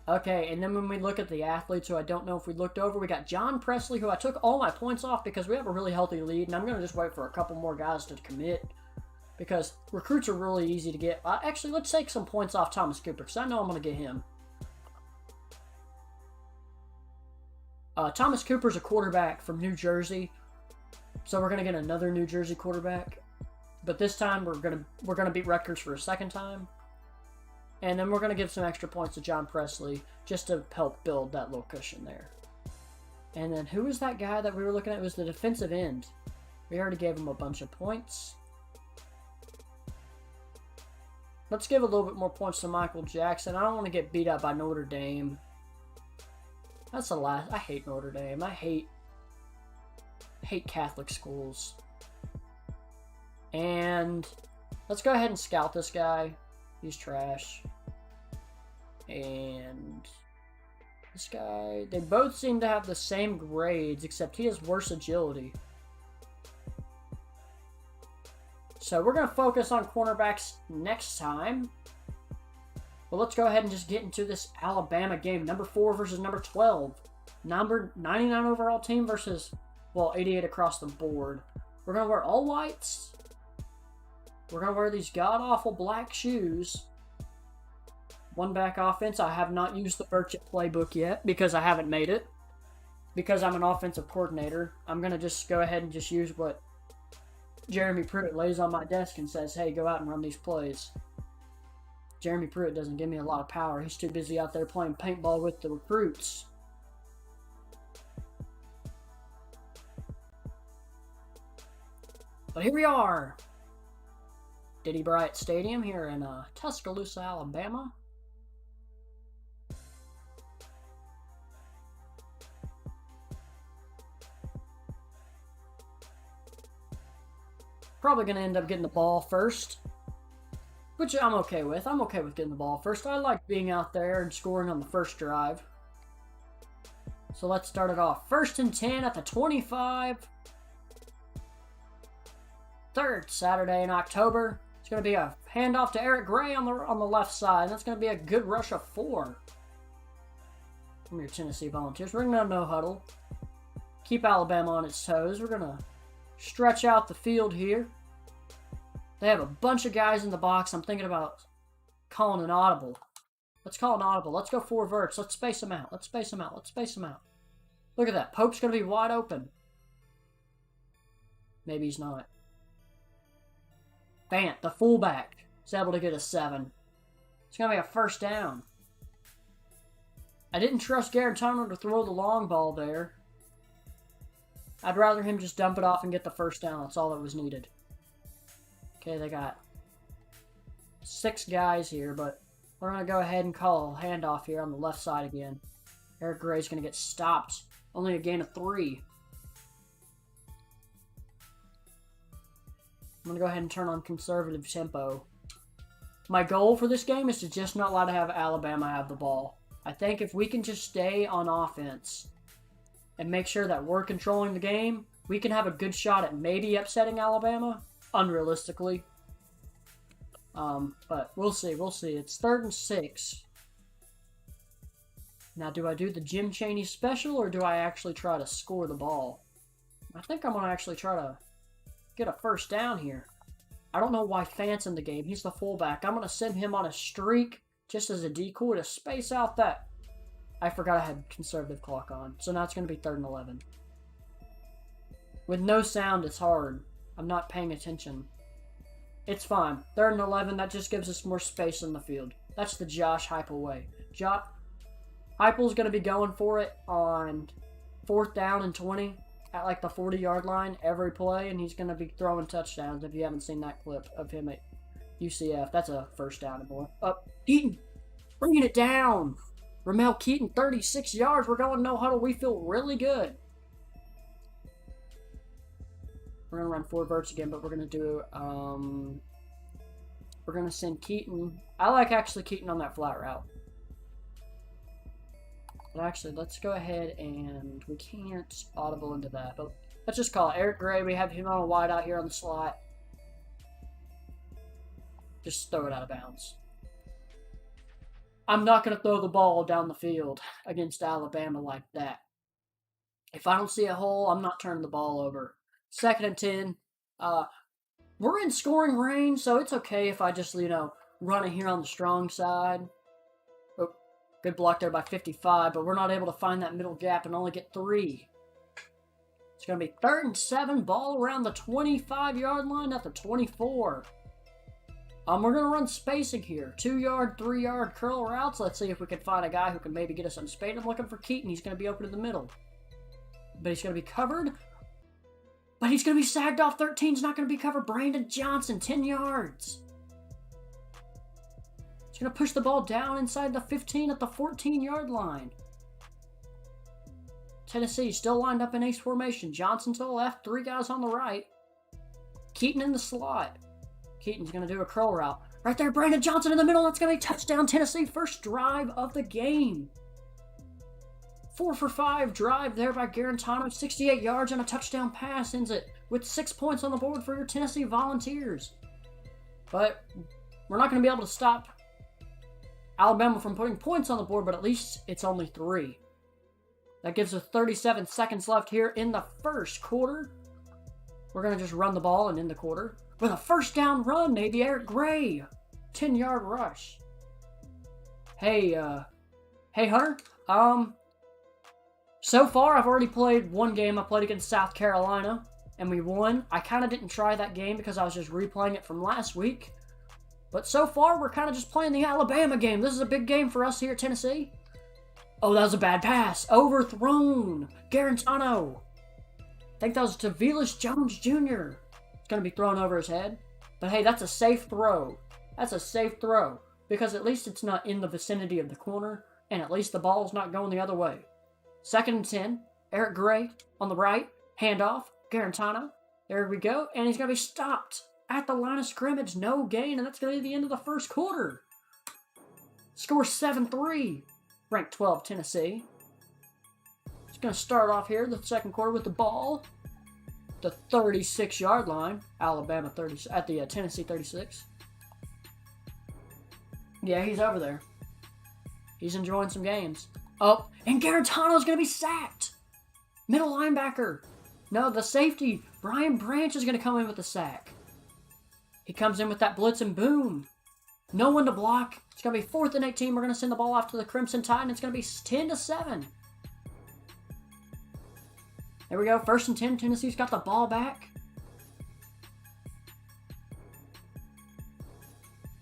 Speaker 2: Okay, and then when we look at the athletes who I don't know if we looked over, we got John Presley, who I took all my points off because we have a really healthy lead, and I'm going to just wait for a couple more guys to commit because recruits are really easy to get. Actually, let's take some points off Thomas Cooper because I know I'm going to get him. Thomas Cooper's a quarterback from New Jersey, so we're going to get another New Jersey quarterback. But this time we're gonna beat Rutgers for a second time. And then we're gonna give some extra points to John Presley just to help build that little cushion there. And then who was that guy that we were looking at? It was the defensive end. We already gave him a bunch of points. Let's give a little bit more points to Michael Jackson. I don't want to get beat up by Notre Dame. That's the last. I hate Notre Dame. I hate Catholic schools. And let's go ahead and scout this guy. He's trash. And this guy, they both seem to have the same grades, except he has worse agility. So we're going to focus on cornerbacks next time. Well, let's go ahead and just get into this Alabama game. Number 4 versus number 12. Number 99 overall team versus, well, 88 across the board. We're going to wear all whites. We're going to wear these god-awful black shoes. One back offense. I have not used the Burchett playbook yet because I haven't made it. Because I'm an offensive coordinator. I'm going to just go ahead and just use what Jeremy Pruitt lays on my desk and says, hey, go out and run these plays. Jeremy Pruitt doesn't give me a lot of power. He's too busy out there playing paintball with the recruits. But here we are. Diddy Bryant Stadium here in Tuscaloosa, Alabama. Probably going to end up getting the ball first, which I'm okay with. I'm okay with getting the ball first. I like being out there and scoring on the first drive. So let's start it off. 1st and 10 at the 25. Third Saturday in October. It's going to be a handoff to Eric Gray on the left side. And that's going to be a good rush of 4 from your Tennessee Volunteers. We're going to no huddle. Keep Alabama on its toes. We're going to stretch out the field here. They have a bunch of guys in the box. I'm thinking about calling an audible. Let's call an audible. Let's go 4 verts. Let's space them out. Let's space them out. Let's space them out. Look at that. Pope's going to be wide open. Maybe he's not. Bant, the fullback, is able to get a 7. It's going to be a 1st down. I didn't trust Garantano to throw the long ball there. I'd rather him just dump it off and get the 1st down. That's all that was needed. Okay, they got 6 guys here, but we're going to go ahead and call a handoff here on the left side again. Eric Gray's going to get stopped. Only a gain of 3. I'm going to go ahead and turn on conservative tempo. My goal for this game is to just not let Alabama have the ball. I think if we can just stay on offense and make sure that we're controlling the game, we can have a good shot at maybe upsetting Alabama, unrealistically. But we'll see, we'll see. It's 3rd and 6. Now, do I do the Jim Chaney special, or do I actually try to score the ball? I think I'm going to actually try to get a 1st down here. I don't know why Fant's in the game. He's the fullback. I'm going to send him on a streak just as a decoy to space out that. I forgot I had conservative clock on. So now it's going to be 3rd and 11. With no sound, it's hard. I'm not paying attention. It's fine. 3rd and 11, that just gives us more space in the field. That's the Josh Heupel way. Heupel's going to be going for it on 4th down and 20 at like the 40-yard line every play, and he's going to be throwing touchdowns if you haven't seen that clip of him UCF. That's a first down and more. Up. Keaton. Bringing it down. Ramel Keaton, 36 yards. We're going no huddle. We feel really good. We're going to run 4 verts again, but we're going to do, we're going to send Keaton. I like actually Keaton on that flat route. But actually, let's go ahead and we can't audible into that. But let's just call it Eric Gray. We have him on a wide out here on the slot. Just throw it out of bounds. I'm not going to throw the ball down the field against Alabama like that. If I don't see a hole, I'm not turning the ball over. 2nd and 10. We're in scoring range, so it's okay if I just, run it here on the strong side. Oh, good block there by 55, but we're not able to find that middle gap and only get 3. It's going to be 3rd and 7, ball around the 25-yard line at the 24. We're going to run spacing here. 2-yard, 3-yard curl routes. Let's see if we can find a guy who can maybe get us some space. I'm looking for Keaton. He's going to be open in the middle. But he's going to be covered. But he's going to be sagged off. 13's not going to be covered. Brandon Johnson, 10 yards. He's going to push the ball down inside the 15 at the 14-yard line. Tennessee still lined up in ace formation. Johnson to the left. 3 guys on the right. Keaton in the slot. Keaton's going to do a curl route. Right there, Brandon Johnson in the middle. That's going to be touchdown, Tennessee. First drive of the game. 4 for 5 drive there by Garantano. 68 yards and a touchdown pass ends it with 6 points on the board for your Tennessee Volunteers. But we're not going to be able to stop Alabama from putting points on the board, but at least it's only 3. That gives us 37 seconds left here in the first quarter. We're going to just run the ball and end the quarter with a first down run, maybe Eric Gray. 10-yard rush. Hey Hunter. So far I've already played one game. I played against South Carolina and we won. I kind of didn't try that game because I was just replaying it from last week. But so far we're kind of just playing the Alabama game. This is a big game for us here at Tennessee. Oh, that was a bad pass. Overthrown. Garantano. I think that was to Velus Jones Jr. It's going to be thrown over his head. But hey, that's a safe throw. That's a safe throw. Because at least it's not in the vicinity of the corner. And at least the ball's not going the other way. 2nd and 10. Eric Gray on the right. Handoff. Garantano. There we go. And he's going to be stopped at the line of scrimmage. No gain. And that's going to be the end of the first quarter. Score 7-3. Ranked 12 Tennessee. It's going to start off here the second quarter with the ball. The 36-yard line. Alabama 30 at the Tennessee 36. Yeah, he's over there. He's enjoying some games. Oh, and Garantano's going to be sacked. Middle linebacker. No, the safety. Brian Branch is going to come in with the sack. He comes in with that blitz and boom. No one to block. It's going to be 4th and 18. We're going to send the ball off to the Crimson Tide, and it's going to be 10-7. There we go. 1st and 10. Tennessee's got the ball back.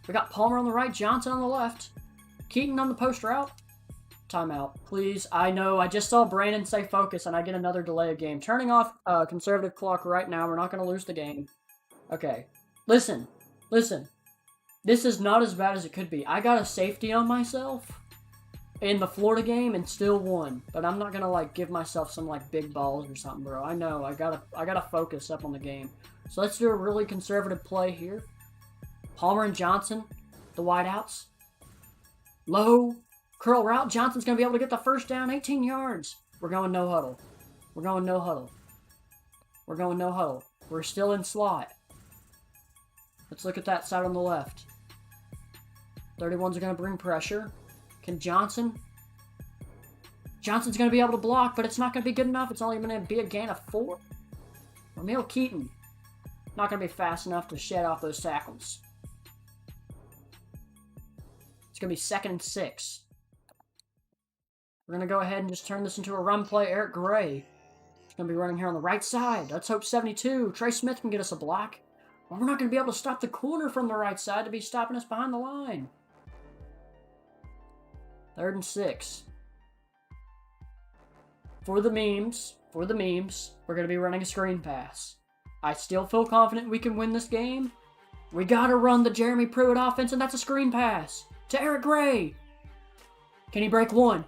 Speaker 2: We got Palmer on the right, Johnson on the left. Keaton on the post route. Timeout, please. I know. I just saw Brandon say focus, and I get another delay of game. Turning off conservative clock right now. We're not going to lose the game. Okay. Listen. This is not as bad as it could be. I got a safety on myself in the Florida game and still won. But I'm not gonna give myself some big balls or something, bro. I know. I gotta focus up on the game. So let's do a really conservative play here. Palmer and Johnson, the wideouts. Low curl route. Johnson's gonna be able to get the first down, 18 yards. We're going no huddle. We're still in slot. Let's look at that side on the left. 31's going to bring pressure. Can Johnson? Johnson's going to be able to block, but it's not going to be good enough. It's only going to be a gain of 4. Ramel Keaton. Not going to be fast enough to shed off those tackles. It's going to be 2nd and 6. We're going to go ahead and just turn this into a run play. Eric Gray. He's going to be running here on the right side. Let's hope 72. Trey Smith can get us a block. Well, we're not going to be able to stop the corner from the right side to be stopping us behind the line. 3rd and 6. For the memes, we're going to be running a screen pass. I still feel confident we can win this game, We gotta run the Jeremy Pruitt offense, and that's a screen pass to Eric Gray. Can he break one?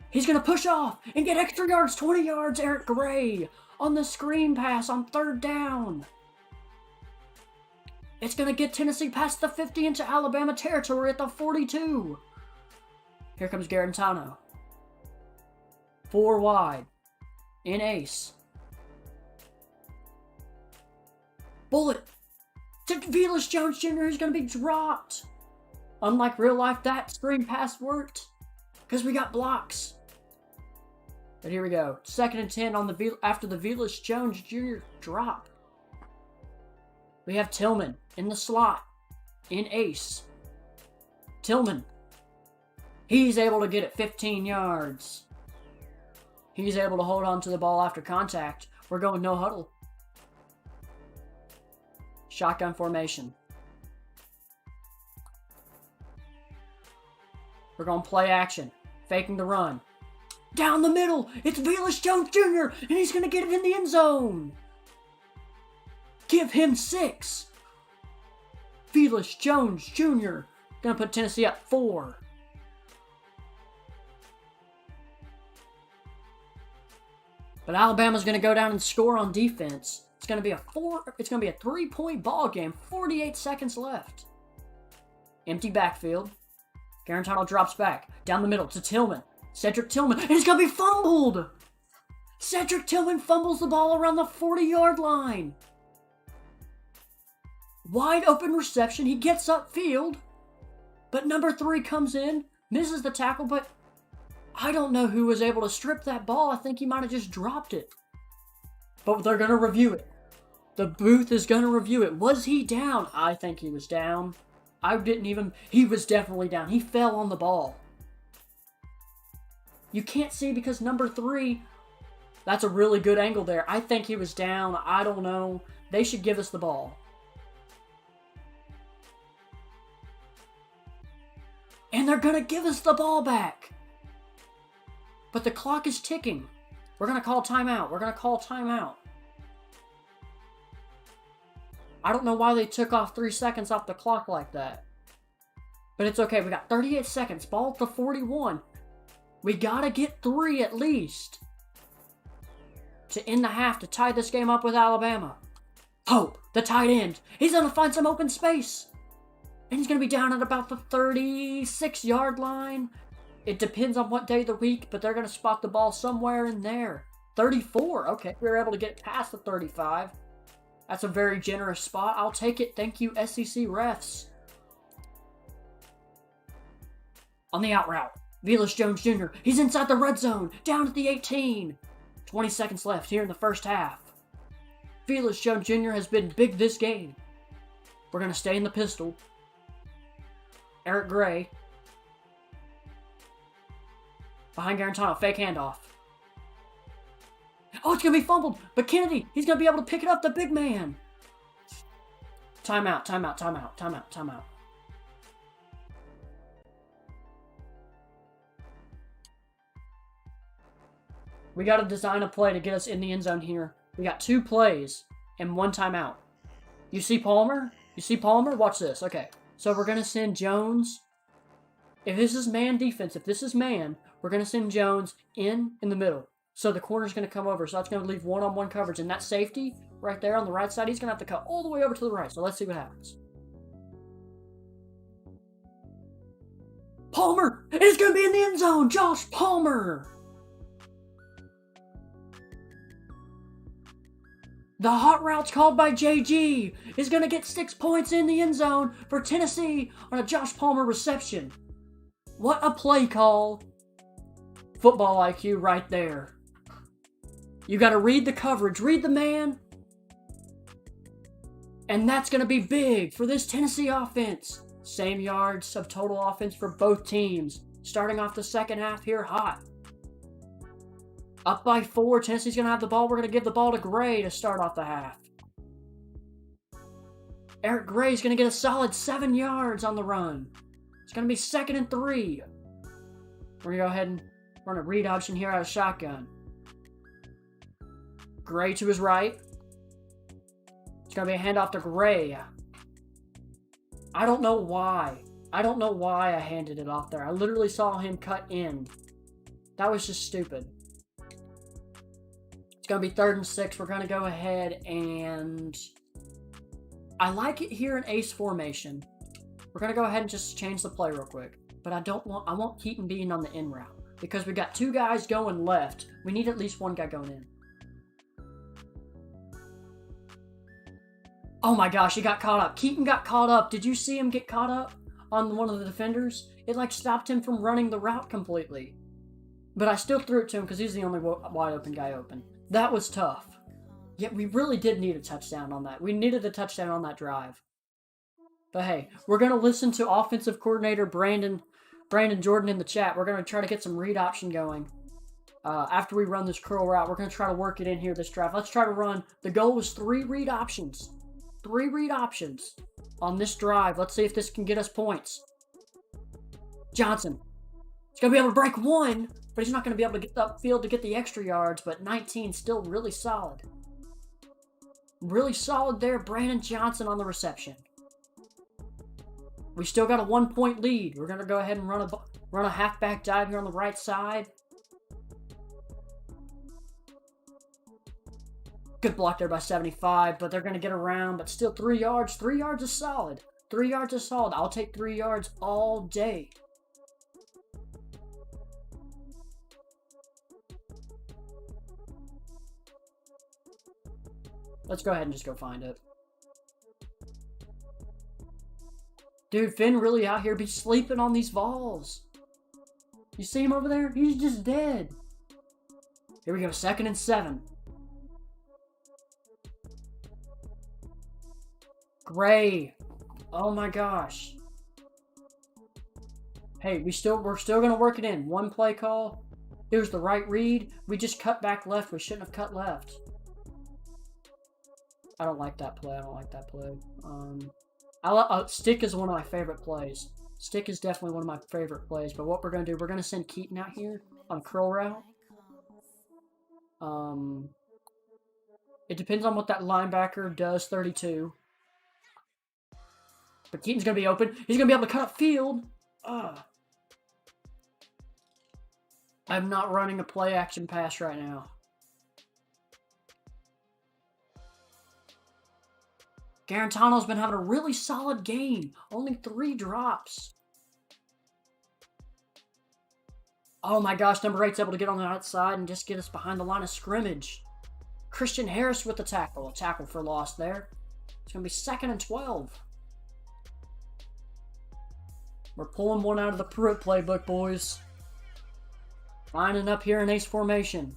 Speaker 2: He's gonna push off and get extra yards, 20 yards, Eric Gray on the screen pass on 3rd down. It's gonna get Tennessee past the 50 into Alabama territory at the 42. Here comes Garantano. 4 wide. In ace. Bullet. To Velus Jones Jr. is going to be dropped. Unlike real life, that screen pass worked. Because we got blocks. But here we go. 2nd and 10 on after the Velus Jones Jr. drop. We have Tillman in the slot. In ace. Tillman. He's able to get it 15 yards. He's able to hold on to the ball after contact. We're going no huddle. Shotgun formation. We're going play action. Faking the run. Down the middle. It's Velus Jones Jr. And he's going to get it in the end zone. Give him 6. Velus Jones Jr. Going to put Tennessee up 4. But Alabama's going to go down and score on defense. It's going to be a 3-point ball game. 48 seconds left. Empty backfield. Garantano drops back. Down the middle to Tillman. Cedric Tillman. And it's going to be fumbled. Cedric Tillman fumbles the ball around the 40-yard line. Wide open reception. He gets upfield. But number 3 comes in. Misses the tackle, but I don't know who was able to strip that ball. I think he might have just dropped it. But they're going to review it. The booth is going to review it. Was he down? I think he was down. He was definitely down. He fell on the ball. You can't see because number 3, that's a really good angle there. I think he was down. I don't know. They should give us the ball. And they're going to give us the ball back. But the clock is ticking. We're going to call timeout. I don't know why they took off 3 seconds off the clock like that. But it's okay. We got 38 seconds. Ball to 41. We got to get 3 at least to end the half to tie this game up with Alabama. Hope, the tight end. He's going to find some open space. And he's going to be down at about the 36-yard line. It depends on what day of the week, but they're going to spot the ball somewhere in there. 34. Okay, we were able to get past the 35. That's a very generous spot. I'll take it. Thank you, SEC refs. On the out route, Velus Jones Jr. He's inside the red zone, down at the 18. 20 seconds left here in the first half. Velus Jones Jr. has been big this game. We're going to stay in the pistol. Eric Gray. Behind Garantano, fake handoff. Oh, it's going to be fumbled. But Kennedy, he's going to be able to pick it up, the big man. Timeout. We got to design a play to get us in the end zone here. We got 2 plays and 1 timeout. You see Palmer? Watch this. Okay. So we're going to send Jones. If this is man defense, we're going to send Jones in the middle. So the corner's going to come over. So that's going to leave one-on-one coverage. And that safety right there on the right side, he's going to have to cut all the way over to the right. So let's see what happens. Palmer! It's going to be in the end zone! Josh Palmer! The hot routes called by JG is going to get 6 points in the end zone for Tennessee on a Josh Palmer reception. What a play call. Football IQ right there. You got to read the coverage, read the man. And that's going to be big for this Tennessee offense. Same yards of total offense for both teams. Starting off the second half here hot. Up by 4, Tennessee's going to have the ball. We're going to give the ball to Gray to start off the half. Eric Gray's going to get a solid 7 yards on the run. It's going to be 2nd and 3. We're going to go ahead and run a read option here out of shotgun. Gray to his right. It's going to be a handoff to Gray. I don't know why. I don't know why I handed it off there. I literally saw him cut in. That was just stupid. It's going to be 3rd and 6. We're going to go ahead and... I like it here in ace formation. We're going to go ahead and just change the play real quick. But I want Keaton being on the in route. Because we got 2 guys going left. We need at least 1 guy going in. Oh my gosh, he got caught up. Keaton got caught up. Did you see him get caught up on one of the defenders? It like stopped him from running the route completely. But I still threw it to him because he's the only wide open guy open. That was tough. Yet we really did need a touchdown on that. We needed a touchdown on that drive. But hey, we're going to listen to offensive coordinator Brandon Jordan in the chat. We're going to try to get some read option going. After we run this curl route, we're going to try to work it in here this drive. Let's try to run. The goal was 3 read options. 3 read options on this drive. Let's see if this can get us points. Johnson. He's going to be able to break 1, but he's not going to be able to get upfield to get the extra yards, but 19 still really solid. Really solid there. Brandon Johnson on the reception. We still got a 1-point lead. We're going to go ahead and run a halfback dive here on the right side. Good block there by 75, but they're going to get around. But still 3 yards. 3 yards is solid. 3 yards is solid. I'll take 3 yards all day. Let's go ahead and just go find it. Dude, Finn really out here be sleeping on these balls. You see him over there? He's just dead. Here we go, 2nd and 7. Gray. Oh my gosh. Hey, we're still gonna work it in. 1 play call. Here's the right read. We just cut back left. We shouldn't have cut left. I don't like that play. Stick is one of my favorite plays. Stick is definitely one of my favorite plays. But what we're going to do, we're going to send Keaton out here on curl route. It depends on what that linebacker does, 32. But Keaton's going to be open. He's going to be able to cut up field. I'm not running a play action pass right now. Garantano's been having a really solid game. Only 3 drops. Oh my gosh, number 8's able to get on the outside and just get us behind the line of scrimmage. Christian Harris with the tackle. A tackle for loss there. It's going to be 2nd and 12. We're pulling one out of the Pruitt playbook, boys. Lining up here in ace formation.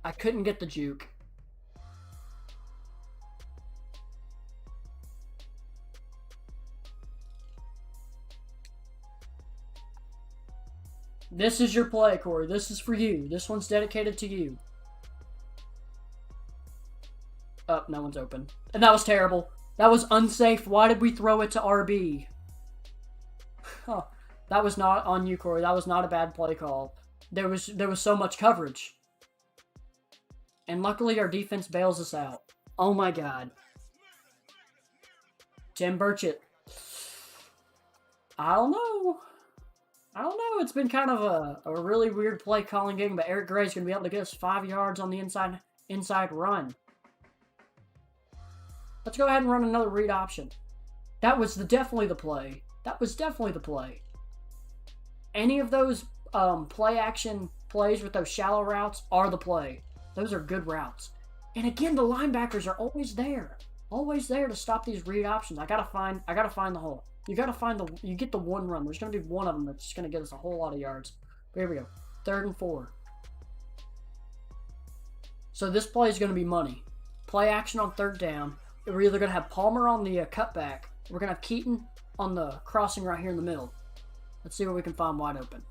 Speaker 2: I couldn't get the juke. This is your play, Corey. This is for you. This one's dedicated to you. Oh, no one's open. And that was terrible. That was unsafe. Why did we throw it to RB? Huh. That was not on you, Corey. That was not a bad play call. There was so much coverage. And luckily our defense bails us out. Oh my god. Tim Burchett. I don't know. It's been kind of a really weird play calling game, but Eric Gray's going to be able to get us 5 yards on the inside run. Let's go ahead and run another read option. That was definitely the play. Any of those play action plays with those shallow routes are the play. Those are good routes. And again, the linebackers are always there. Always there to stop these read options. I gotta find the hole. You get the 1 run. There's gonna be one of them that's just gonna get us a whole lot of yards. But here we go. 3rd and 4. So this play is gonna be money. Play action on 3rd down. We're either gonna have Palmer on the cutback. We're gonna have Keaton on the crossing right here in the middle. Let's see what we can find wide open.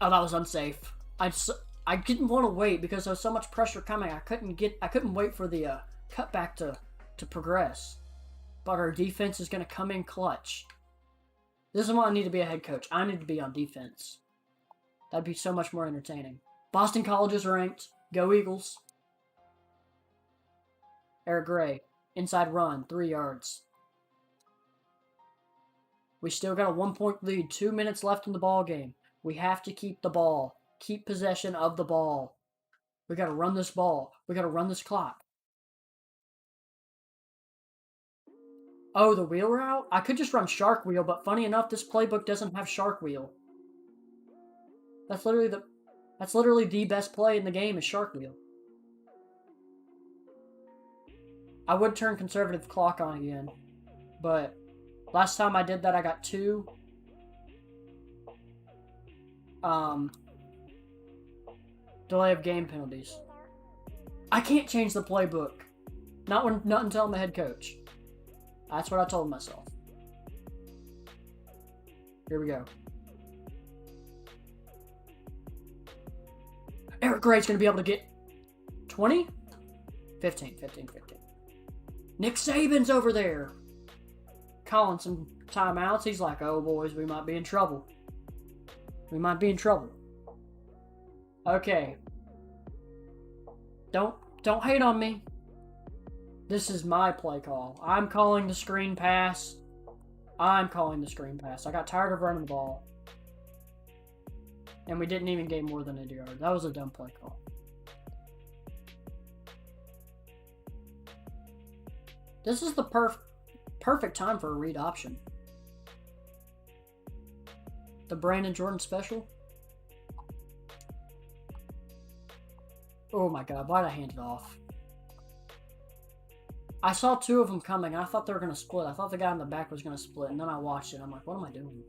Speaker 2: Oh, that was unsafe. I didn't want to wait because there was so much pressure coming. I couldn't wait for the cutback to progress. But our defense is going to come in clutch. This is why I need to be a head coach. I need to be on defense. That'd be so much more entertaining. Boston College is ranked. Go Eagles. Eric Gray. Inside run. 3 yards. We still got a 1-point lead. 2 minutes left in the ball game. We have to keep the ball. Keep possession of the ball. We got to run this ball. We got to run this clock. Oh, the wheel route? I could just run shark wheel, but funny enough, this playbook doesn't have shark wheel. That's literally the best play in the game is shark wheel. I would turn conservative clock on again, but last time I did that, I got 2 delay of game penalties. I can't change the playbook. Not until I'm the head coach. That's what I told myself. Here we go. Eric Gray's going to be able to get 20? 15. Nick Saban's over there. Calling some timeouts. He's like, oh, boys, we might be in trouble. Okay. Don't hate on me. This is my play call. I'm calling the screen pass. I got tired of running the ball. And we didn't even gain more than a yard. That was a dumb play call. This is the perfect time for a read option. The Brandon Jordan special. Oh my god, why'd I hand it off? I saw 2 of them coming. I thought they were going to split. I thought the guy in the back was going to split. And then I watched it. I'm like, what am I doing?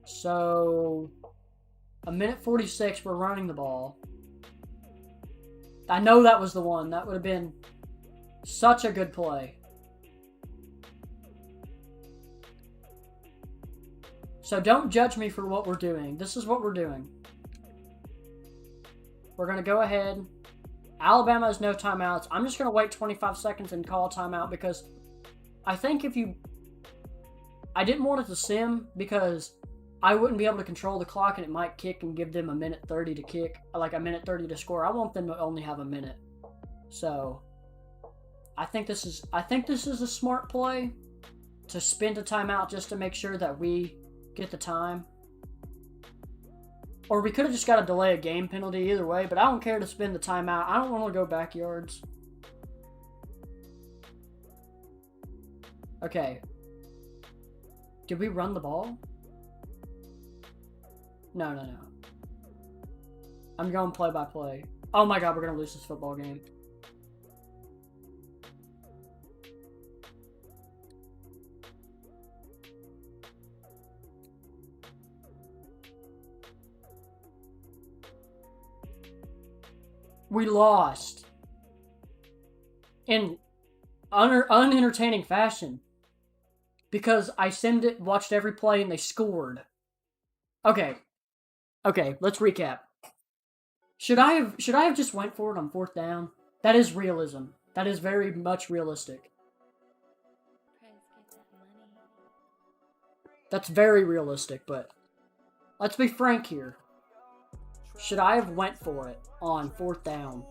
Speaker 2: So, 1:46, we're running the ball. I know that was the one. That would have been such a good play. So don't judge me for what we're doing. This is what we're doing. We're going to go ahead. Alabama has no timeouts. I'm just going to wait 25 seconds and call a timeout because I think I didn't want it to sim because I wouldn't be able to control the clock and it might kick and give them 1:30 to kick, like 1:30 to score. I want them to only have a minute. So I think this is a smart play to spend a timeout just to make sure that we get the time. Or we could have just got a delay of game penalty either way, but I don't care to spend the timeout. I don't want to go backyards. Okay. Did we run the ball? No. I'm going play by play. Oh my god, we're going to lose this football game. We lost. In unentertaining fashion. Because I simmed it, watched every play, and they scored. Okay, let's recap. Should I have just went for it on 4th down? That is realism. That is very much realistic. That's very realistic, but let's be frank here. Should I have went for it on 4th down?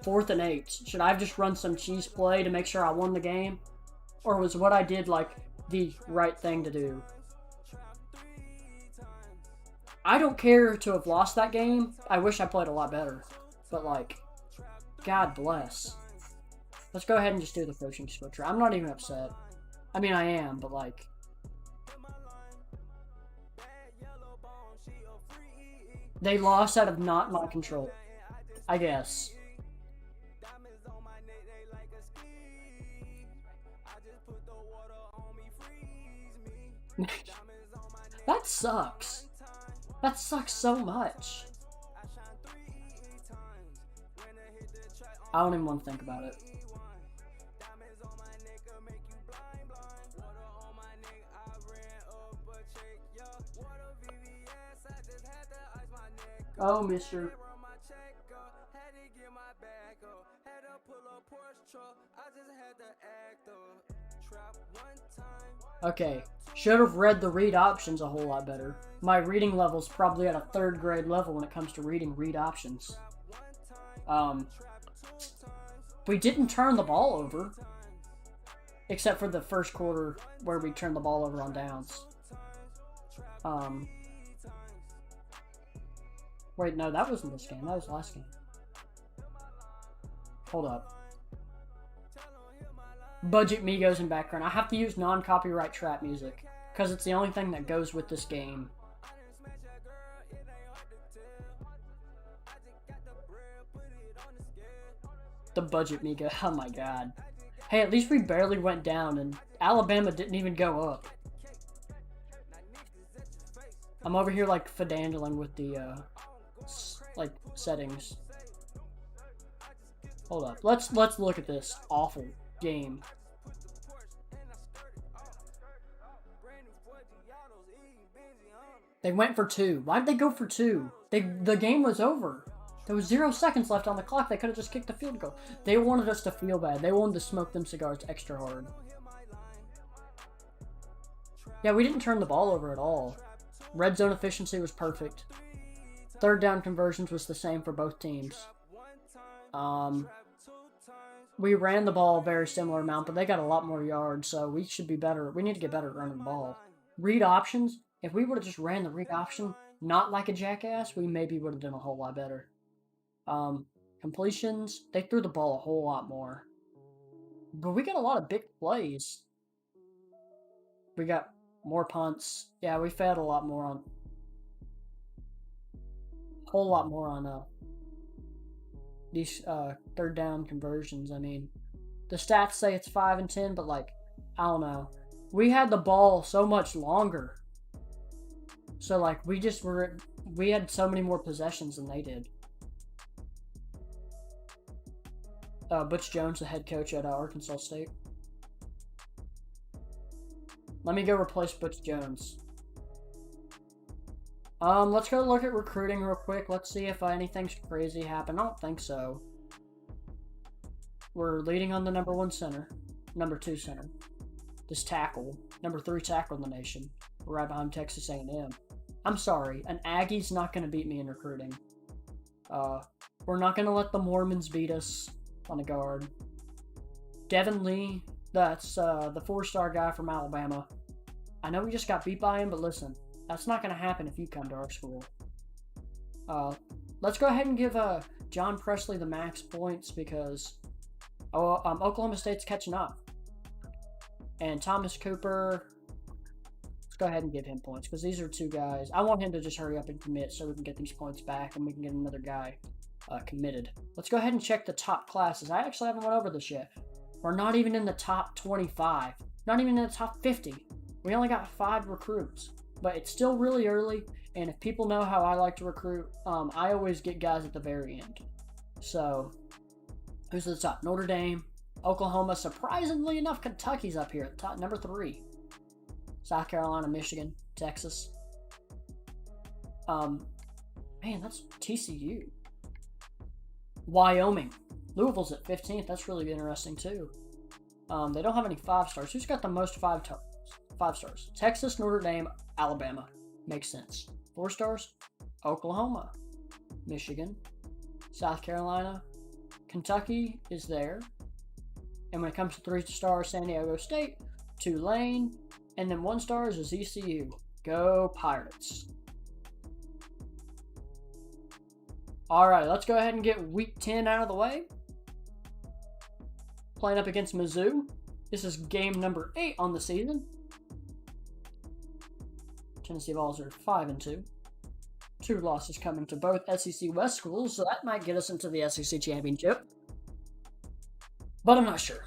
Speaker 2: 4th and 8. Should I have just run some cheese play to make sure I won the game? Or was what I did, the right thing to do? I don't care to have lost that game. I wish I played a lot better. But, God bless. Let's go ahead and just do the coaching switcher. I'm not even upset. I mean, I am, but, they lost out of not my control. I guess. That sucks. That sucks so much. I don't even want to think about it. Oh, mister. Okay. Should have read the read options a whole lot better. My reading level's probably at a 3rd grade level when it comes to reading read options. We didn't turn the ball over. Except for the first quarter where we turned the ball over on downs. Wait, no, that wasn't this game. That was last game. Hold up. Budget Migos in background. I have to use non-copyright trap music because it's the only thing that goes with this game. The Budget Migo. Oh my god. Hey, at least we barely went down and Alabama didn't even go up. I'm over here like fidandling with the like settings. Hold up. Let's look at this awful game. They went for 2. Why did they go for 2? The game was over. There was 0 seconds left on the clock. They could have just kicked the field goal. They wanted us to feel bad. They wanted to smoke them cigars extra hard. Yeah, we didn't turn the ball over at all. Red zone efficiency was perfect. 3rd down conversions was the same for both teams. We ran the ball a very similar amount, but they got a lot more yards, so we should be better. We need to get better at running the ball. Read options. If we would have just ran the read option, not like a jackass, we maybe would have done a whole lot better. Completions, they threw the ball a whole lot more. But we got a lot of big plays. We got more punts. Yeah, we fed a lot more on... whole lot more on these 3rd down conversions. I mean, the stats say it's 5 and 10, but like, I don't know. We had the ball so much longer. So like, we had so many more possessions than they did. Butch Jones, the head coach at Arkansas State. Let me go replace Butch Jones. Let's go look at recruiting real quick. Let's see if anything's crazy happened. I don't think so. We're leading on the number 1 center. Number 2 center. This tackle. Number 3 tackle in the nation. We're right behind Texas A&M. I'm sorry. An Aggie's not going to beat me in recruiting. We're not going to let the Mormons beat us on a guard. Devin Lee. That's the 4-star guy from Alabama. I know we just got beat by him, but listen. That's not going to happen if you come to our school. Let's go ahead and give John Presley the max points because Oklahoma State's catching up. And Thomas Cooper, let's go ahead and give him points because these are 2 guys. I want him to just hurry up and commit so we can get these points back and we can get another guy committed. Let's go ahead and check the top classes. I actually haven't went over this yet. We're not even in the top 25. Not even in the top 50. We only got 5 recruits. But it's still really early, and if people know how I like to recruit, I always get guys at the very end. So, who's at the top? Notre Dame, Oklahoma. Surprisingly enough, Kentucky's up here at top, number 3. South Carolina, Michigan, Texas. Man, that's TCU. Wyoming. Louisville's at 15th. That's really interesting, too. They don't have any 5-stars. Who's got the most 5 stars? Texas, Notre Dame, Alabama. Makes sense. 4 stars? Oklahoma, Michigan, South Carolina, Kentucky is there. And when it comes to 3 stars, San Diego State, Tulane, and then 1 star is ECU. Go Pirates. Alright, let's go ahead and get week 10 out of the way. Playing up against Mizzou. This is game number 8 on the season. Tennessee Vols are 5 and 2. 2 losses coming to both SEC West schools, so that might get us into the SEC championship. But I'm not sure.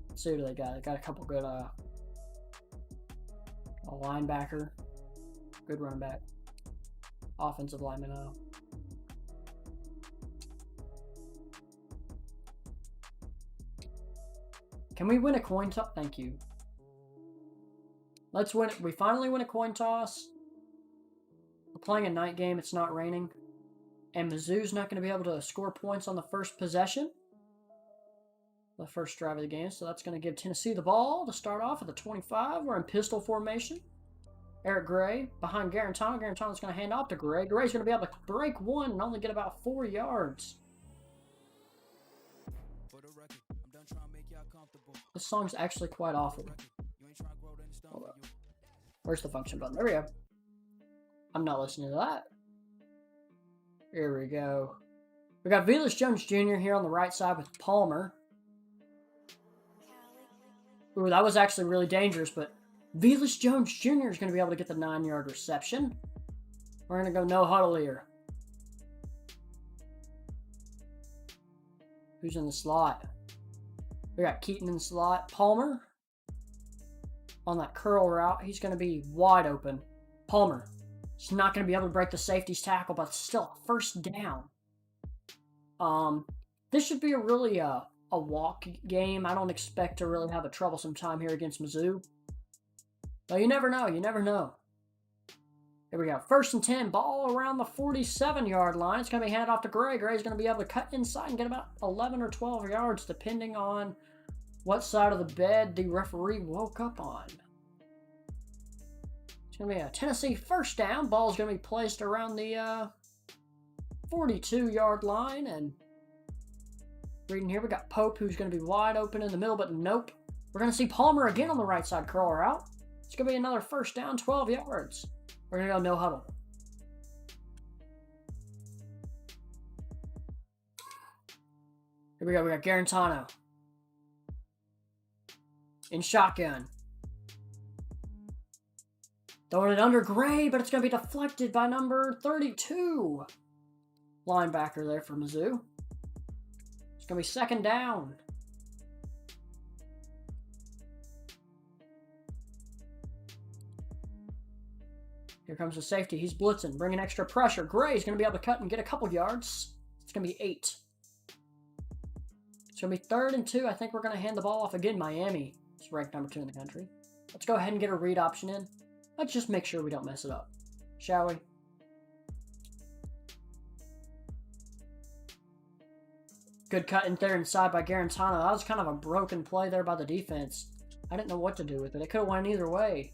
Speaker 2: Let's see what they got. They got a couple good a linebacker, good running back, offensive lineman. Can we win a coin toss? Thank you. Let's win it. We finally win a coin toss. We're playing a night game. It's not raining. And Mizzou's not going to be able to score points on the first possession. the first drive of the game. So that's going to give Tennessee the ball to start off at the 25. We're in pistol formation. Eric Gray behind Garantano. Garantano's going to hand off to Gray. Gray's going to be able to break one and only get about 4 yards. This song's actually quite awful. Hold up. Where's the function button? There we go. I'm not listening to that. Here we go. We got Velus Jones Jr. here on the right side with Palmer. Ooh, that was actually really dangerous, but Velus Jones Jr. is going to be able to get the 9-yard reception. We're going to go no huddle here. Who's in the slot? We got Keaton in the slot. Palmer on that curl route. He's going to be wide open. Palmer. He's not going to be able to break the safety's tackle, but still a first down. This should be a really a walk game. I don't expect to really have a troublesome time here against Mizzou. But you never know. You never know. Here we go. 1st and 10. Ball around the 47-yard line. It's going to be handed off to Gray. Gray's going to be able to cut inside and get about 11 or 12 yards, depending on what side of the bed the referee woke up on. It's going to be a Tennessee first down. Ball's going to be placed around the 42-yard line. And reading here, we got Pope, who's going to be wide open in the middle, but nope. We're going to see Palmer again on the right side curl route. It's going to be another first down, 12 yards. We're going to go no huddle. Here we go. We got Garantano in shotgun. Throwing it under Gray, but it's going to be deflected by number 32. Linebacker there for Mizzou. It's going to be 2nd down. Here comes the safety. He's blitzing, bringing extra pressure. Gray's going to be able to cut and get a couple yards. It's going to be 8. It's going to be 3rd and 2. I think we're going to hand the ball off again. Miami is ranked number 2 in the country. Let's go ahead and get a read option in. Let's just make sure we don't mess it up, shall we? Good cut in there inside by Garantano. That was kind of a broken play there by the defense. I didn't know what to do with it. It could have went either way.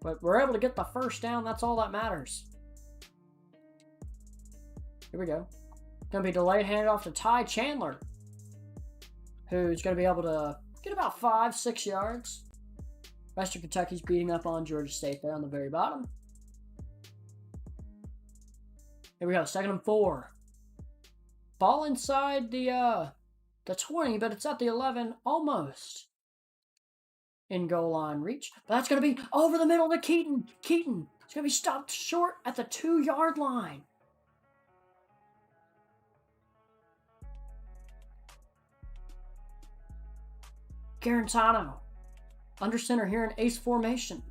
Speaker 2: But we're able to get the first down. That's all that matters. Here we go. Going to be delayed, handed off to Ty Chandler, who's going to be able to get about 5-6 yards. Western Kentucky's beating up on Georgia State there on the very bottom. Here we go. 2nd and 4. Ball inside the 20, but it's at the 11 almost. In goal line reach. But that's going to be over the middle to Keaton. Keaton is going to be stopped short at the 2-yard line. Garantano. Under center here in ace formation.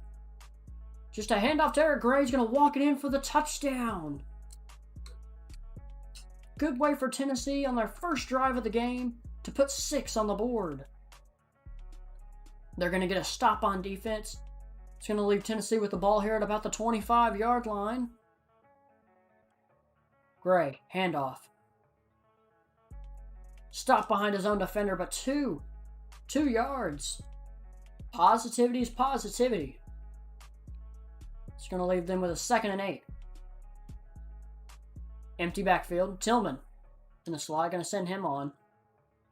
Speaker 2: Just a handoff to Eric Gray. He's going to walk it in for the touchdown. Good way for Tennessee on their first drive of the game to put 6 on the board. They're going to get a stop on defense. It's going to leave Tennessee with the ball here at about the 25-yard line. Gray, handoff. Stop behind his own defender, but 2 yards. Positivity is positivity. It's going to leave them with a 2nd and 8. Empty backfield. Tillman in the slot. Going to send him on.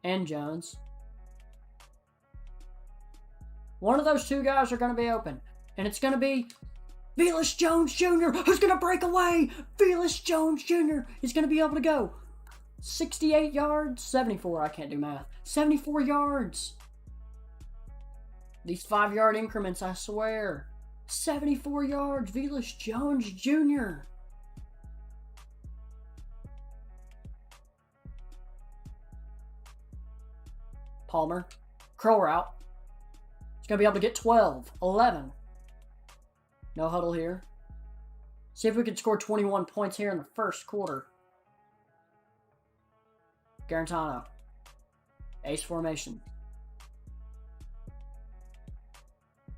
Speaker 2: And Jones. One of those 2 guys are going to be open. And it's going to be Velus Jones Jr. who's going to break away. Velus Jones Jr. is going to be able to go 68 yards. 74. I can't do math. 74 yards. These 5-yard increments, I swear. 74 yards. Velus Jones Jr. Palmer. Curl route. He's going to be able to get 12, 11. No huddle here. See if we can score 21 points here in the first quarter. Garantano. Ace formation.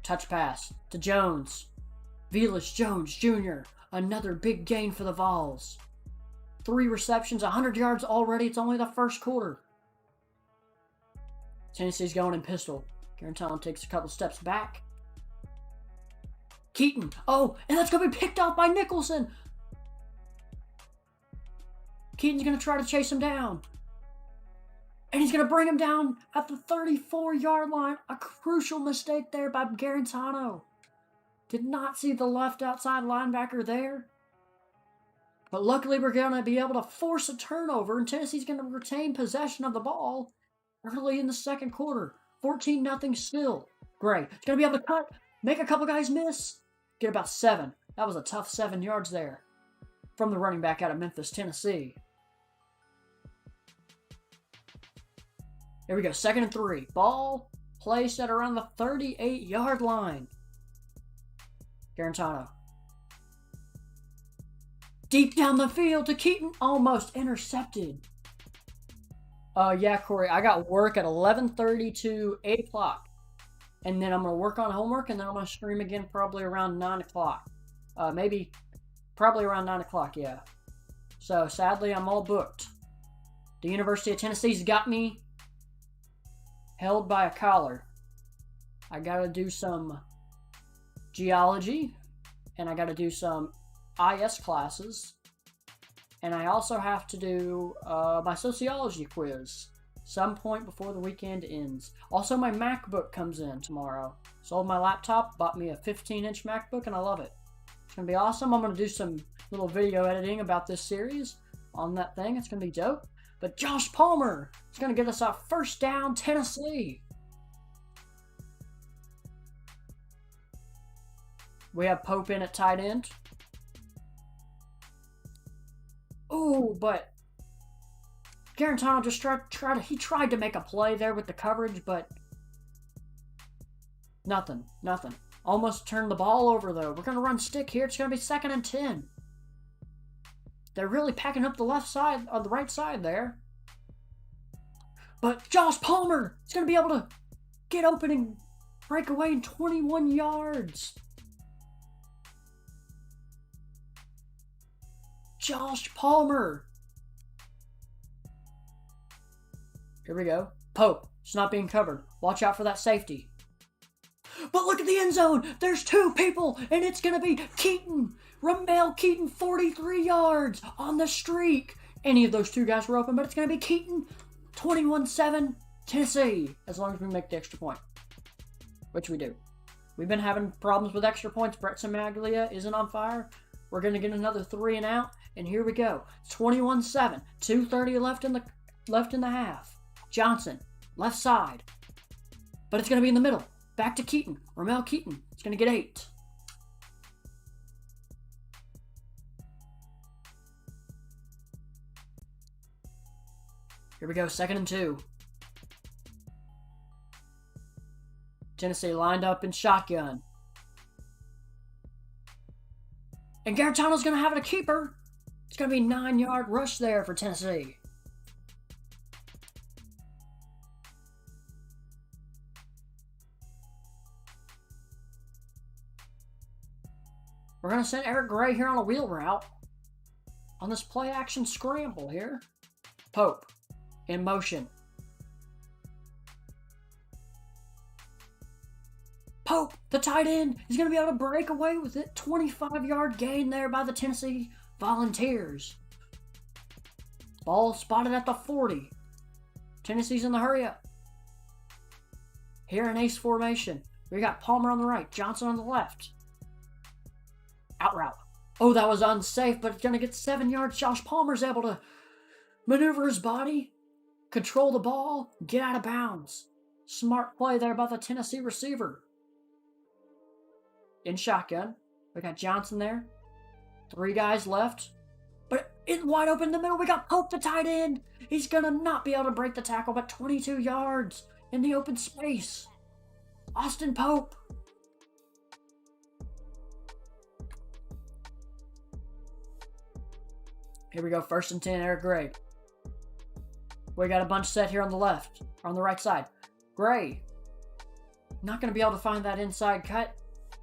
Speaker 2: Touch pass to Jones. Velus Jones Jr. Another big gain for the Vols. 3 receptions, 100 yards already. It's only the first quarter. Tennessee's going in pistol. Garantano takes a couple steps back. Keaton. Oh, and that's going to be picked off by Nicholson. Keaton's going to try to chase him down. And he's going to bring him down at the 34-yard line. A crucial mistake there by Garantano. Did not see the left outside linebacker there. But luckily we're going to be able to force a turnover, and Tennessee's going to retain possession of the ball early in the second quarter. 14-0 still. Gray. He's going to be able to cut, make a couple guys miss, get about 7. That was a tough 7 yards there from the running back out of Memphis, Tennessee. Here we go, 2nd and 3. Ball placed at around the 38-yard line. Garantano. Deep down the field to Keaton. Almost intercepted. Yeah, Corey, I got work at 11:30 to 8 o'clock. And then I'm going to work on homework, and then I'm going to stream again probably around 9 o'clock. Probably around 9 o'clock, yeah. So, sadly, I'm all booked. The University of Tennessee's got me held by a collar. I got to do some geology, and I got to do some IS classes, and I also have to do my sociology quiz some point before the weekend ends. Also, my MacBook comes in tomorrow. Sold my laptop, bought me a 15-inch MacBook, and I love it. It's going to be awesome. I'm going to do some little video editing about this series on that thing. It's going to be dope. But Josh Palmer is going to get us our first down, Tennessee. We have Pope in at tight end. Oh, but Garantano just tried to make a play there with the coverage, but nothing. Almost turned the ball over, though. We're going to run stick here. It's going to be 2nd and 10. They're really packing up the left side, on the right side there. But Josh Palmer is going to be able to get open and break away in 21 yards. Josh Palmer. Here we go. Pope. It's not being covered. Watch out for that safety. But look at the end zone. There's 2 people, and it's going to be Keaton. Ramel Keaton, 43 yards on the streak. Any of those 2 guys were open, but it's going to be Keaton. 21-7, Tennessee. As long as we make the extra point. Which we do. We've been having problems with extra points. Brett Samaglia isn't on fire. We're going to get another 3 and out. And here we go. 21-7. 2:30 left in the half. Johnson, left side. But it's going to be in the middle. Back to Keaton. Ramel Keaton. It's going to get 8. Here we go. 2nd and 2. Tennessee lined up in shotgun. And Garantano's going to have it a keeper. It's going to be a 9-yard rush there for Tennessee. We're going to send Eric Gray here on a wheel route. On this play-action scramble here. Pope in motion. Pope, the tight end, is going to be able to break away with it. 25-yard gain there by the Tennessee Volunteers. Ball spotted at the 40. Tennessee's in the hurry up. Here in ace formation. We got Palmer on the right, Johnson on the left. Out route. Oh, that was unsafe, but it's going to get 7 yards. Josh Palmer's able to maneuver his body, control the ball, get out of bounds. Smart play there by the Tennessee receiver. In shotgun. We got Johnson there. 3 guys left. But in wide open in the middle, we got Pope, the tight end. He's going to not be able to break the tackle, but 22 yards in the open space. Austin Pope. Here we go, 1st and 10, Eric Gray. We got a bunch set here on the left, on the right side. Gray. Not going to be able to find that inside cut.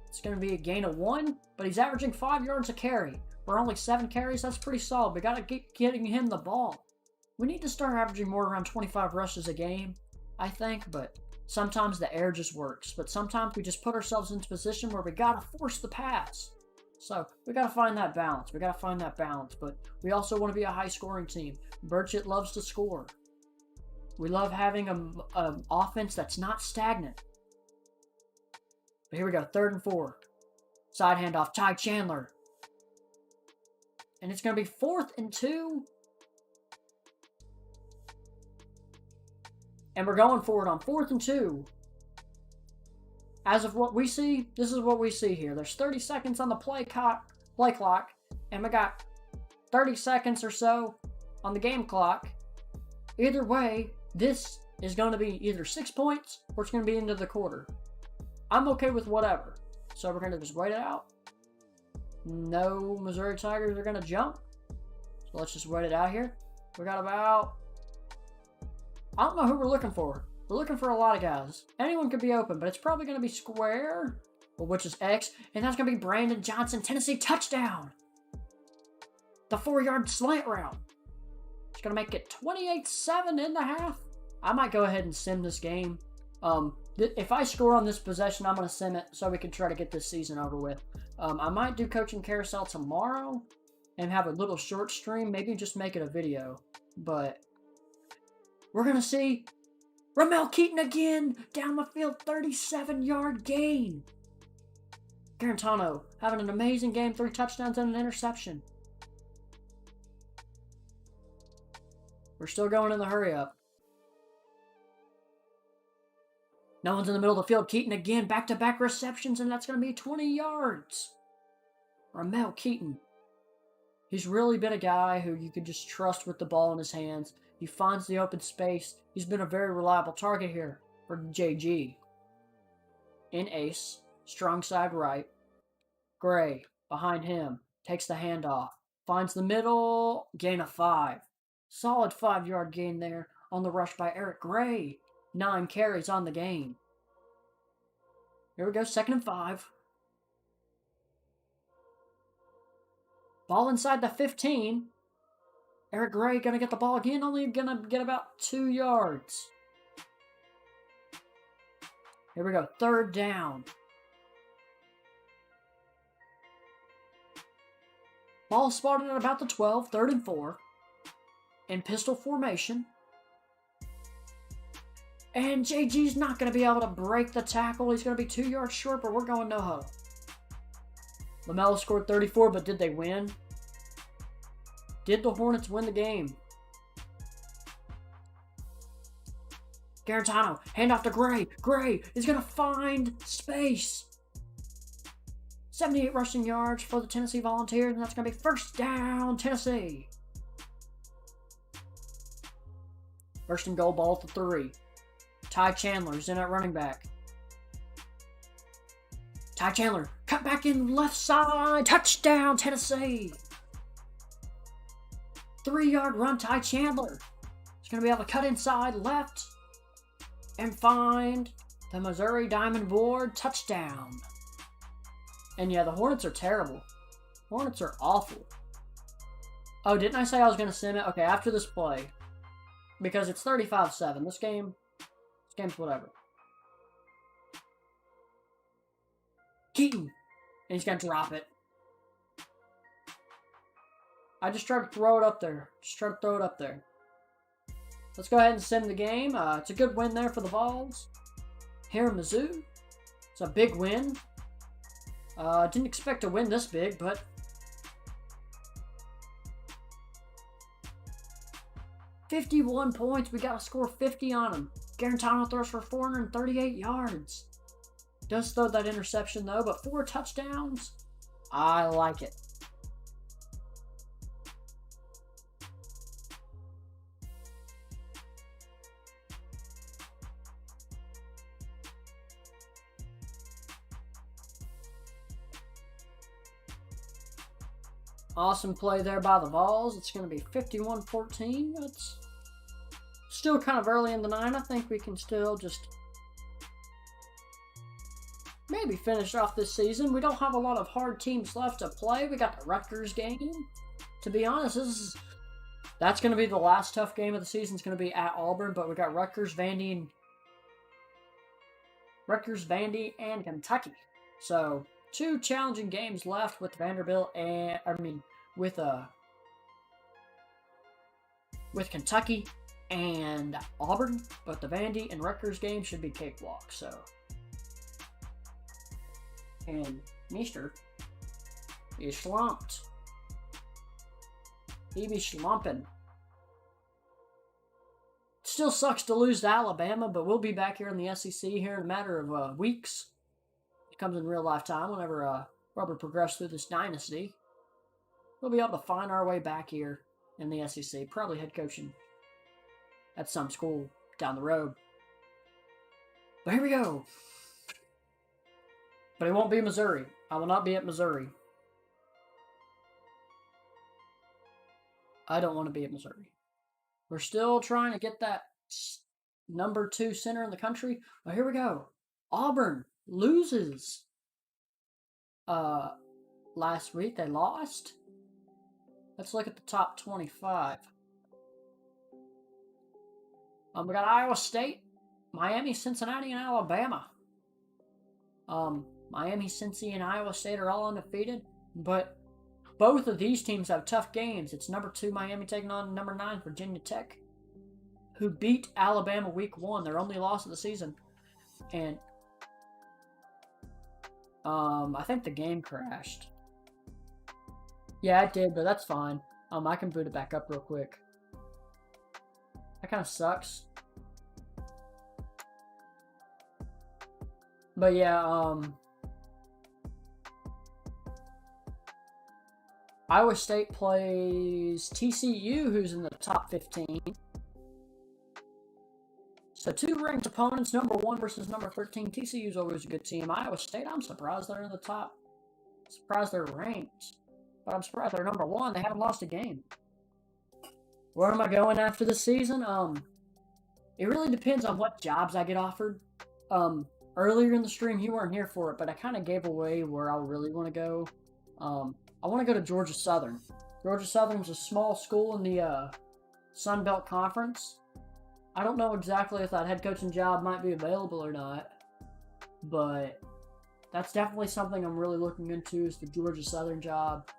Speaker 2: It's going to be a gain of 1, but he's averaging 5 yards a carry. For only 7 carries, that's pretty solid. We got to keep getting him the ball. We need to start averaging more around 25 rushes a game. I think, but sometimes the air just works. But sometimes we just put ourselves into a position where we gotta force the pass. So we gotta find that balance. But we also want to be a high-scoring team. Burchett loves to score. We love having an offense that's not stagnant. But here we go, 3rd and 4. Side handoff, Ty Chandler. And it's going to be 4th and 2. And we're going for it on 4th and 2. As of what we see, this is what we see here. There's 30 seconds on the play clock, and we got 30 seconds or so on the game clock. Either way, this is going to be either 6 points or it's going to be into the quarter. I'm okay with whatever. So we're going to just wait it out. No Missouri Tigers are going to jump. So let's just wait it out here. We got about... I don't know who we're looking for. We're looking for a lot of guys. Anyone could be open, but it's probably going to be square, which is X. And that's going to be Brandon Johnson, Tennessee touchdown. The 4-yard slant route. It's going to make it 28-7 in the half. I might go ahead and sim this game. If I score on this possession, I'm going to sim it so we can try to get this season over with. I might do coaching carousel tomorrow and have a little short stream. Maybe just make it a video. But we're going to see Ramel Keaton again down the field, 37-yard gain. Garantano having an amazing game, 3 touchdowns and an interception. We're still going in the hurry up. No one's in the middle of the field. Keaton again, back-to-back receptions, and that's going to be 20 yards. Ramel Keaton. He's really been a guy who you can just trust with the ball in his hands. He finds the open space. He's been a very reliable target here for JG. In ace, strong side right. Gray, behind him, takes the handoff. Finds the middle, gain of 5. Solid 5-yard gain there on the rush by Eric Gray. 9 carries on the game. Here we go, 2nd and 5. Ball inside the 15. Eric Gray going to get the ball again, only going to get about 2 yards. Here we go, 3rd down. Ball spotted at about the 12, 3rd and 4. In pistol formation. And JG's not going to be able to break the tackle. He's going to be 2 yards short, but we're going no huddle. LaMelo scored 34, but did they win? Did the Hornets win the game? Garantano, handoff to Gray. Gray is going to find space. 78 rushing yards for the Tennessee Volunteers, and that's going to be 1st down, Tennessee. 1st and goal, ball to 3. Ty Chandler's in at running back. Ty Chandler, cut back in left side, touchdown, Tennessee. 3-yard run, Ty Chandler. He's going to be able to cut inside left and find the Missouri Diamond Board touchdown. And yeah, the Hornets are terrible. Hornets are awful. Oh, didn't I say I was going to sim it? Okay, after this play. Because it's 35-7. This game's whatever. Keaton. And he's going to drop it. I just tried to throw it up there. Let's go ahead and sim the game. It's a good win there for the Vols. Here in Mizzou. It's a big win. Didn't expect to win this big, but... $51 points. We got to score 50 on him. Garantano throws for 438 yards. Does throw that interception, though, but 4 touchdowns. I like it. Awesome play there by the Vols. It's going to be 51-14. That's still kind of early in the night. I think we can still just maybe finish off this season. We don't have a lot of hard teams left to play. We got the Rutgers game. To be honest, that's going to be the last tough game of the season. It's going to be at Auburn, but we got Rutgers, Vandy, and Rutgers, Vandy, and Kentucky. So 2 challenging games left with Vanderbilt and with Kentucky and Auburn, but the Vandy and Rutgers game should be cakewalk. So, and Meester is slumped. He be slumping. Still sucks to lose to Alabama, but we'll be back here in the SEC here in a matter of weeks. It comes in real life time whenever we progress through this dynasty. We'll be able to find our way back here in the SEC, probably head coaching at some school down the road. But here we go. But it won't be Missouri. I will not be at Missouri. I don't want to be at Missouri. We're still trying to get that number 2 center in the country. Well, here we go. Auburn loses. Last week they lost. Let's look at the top 25. We got Iowa State, Miami, Cincinnati, and Alabama. Miami, Cincy, and Iowa State are all undefeated, but both of these teams have tough games. It's number 2 Miami taking on number 9 Virginia Tech, who beat Alabama week 1, their only loss of the season. And I think the game crashed. Yeah, it did, but that's fine. I can boot it back up real quick. That kind of sucks. But yeah, Iowa State plays TCU, who's in the top 15. So 2 ranked opponents, number 1 versus number 13. TCU's always a good team. Iowa State, I'm surprised they're in the top. Surprised they're ranked. But I'm surprised they're number 1. They haven't lost a game. Where am I going after this season? It really depends on what jobs I get offered. Earlier in the stream, you weren't here for it, but I kind of gave away where I really want to go. I want to go to Georgia Southern. Georgia Southern's a small school in the Sun Belt Conference. I don't know exactly if that head coaching job might be available or not, but that's definitely something I'm really looking into, is the Georgia Southern job.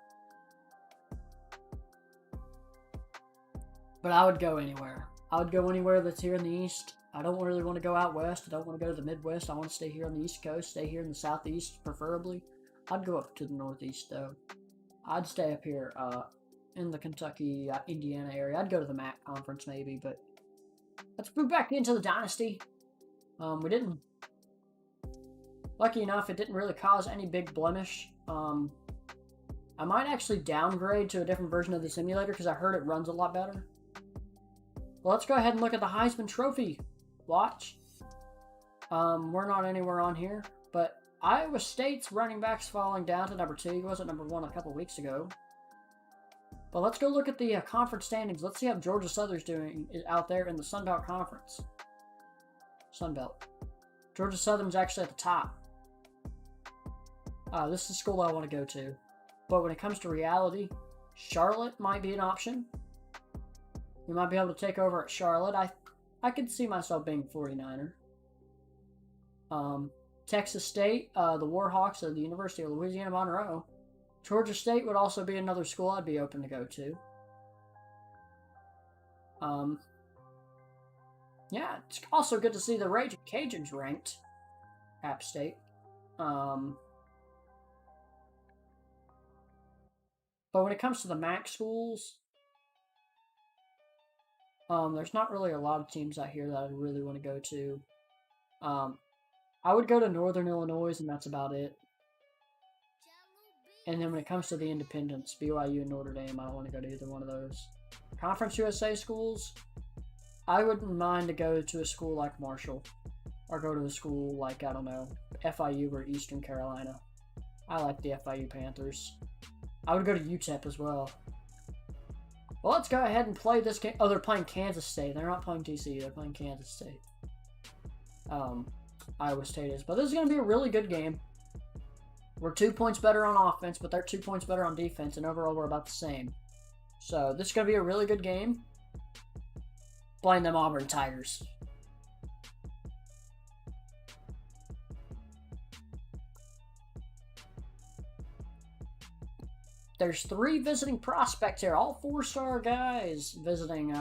Speaker 2: But I would go anywhere. I would go anywhere that's here in the East. I don't really want to go out West. I don't want to go to the Midwest. I want to stay here on the East Coast, stay here in the Southeast, preferably. I'd go up to the Northeast, though. I'd stay up here in the Kentucky, Indiana area. I'd go to the MAC conference, maybe, but let's move back into the Dynasty. We didn't... Lucky enough, it didn't really cause any big blemish. I might actually downgrade to a different version of the simulator because I heard it runs a lot better. Well, let's go ahead and look at the Heisman Trophy. Watch. We're not anywhere on here, but Iowa State's running back's falling down to number 2. He wasn't number 1 a couple weeks ago. But let's go look at the conference standings. Let's see how Georgia Southern's doing out there in the Sun Belt Conference. Sun Belt. Georgia Southern's actually at the top. This is the school I want to go to. But when it comes to reality, Charlotte might be an option. We might be able to take over at Charlotte. I could see myself being 49er. Texas State, the Warhawks of the University of Louisiana Monroe. Georgia State would also be another school I'd be open to go to. Yeah, it's also good to see the Raging Cajuns ranked. App State. But when it comes to the MAC schools, there's not really a lot of teams out here that I really want to go to. I would go to Northern Illinois, and that's about it. And then when it comes to the independents, BYU and Notre Dame, I don't want to go to either one of those. Conference USA schools, I wouldn't mind to go to a school like Marshall, or go to a school like, I don't know, FIU or Eastern Carolina. I like the FIU Panthers. I would go to UTEP as well. Well, let's go ahead and play this game. Oh, they're playing Kansas State. They're not playing TCU. They're playing Kansas State. Iowa State is. But this is going to be a really good game. We're 2 points better on offense, but they're 2 points better on defense, and overall we're about the same. So this is going to be a really good game. Playing them Auburn Tigers. there's 3 visiting prospects here, all 4-star guys visiting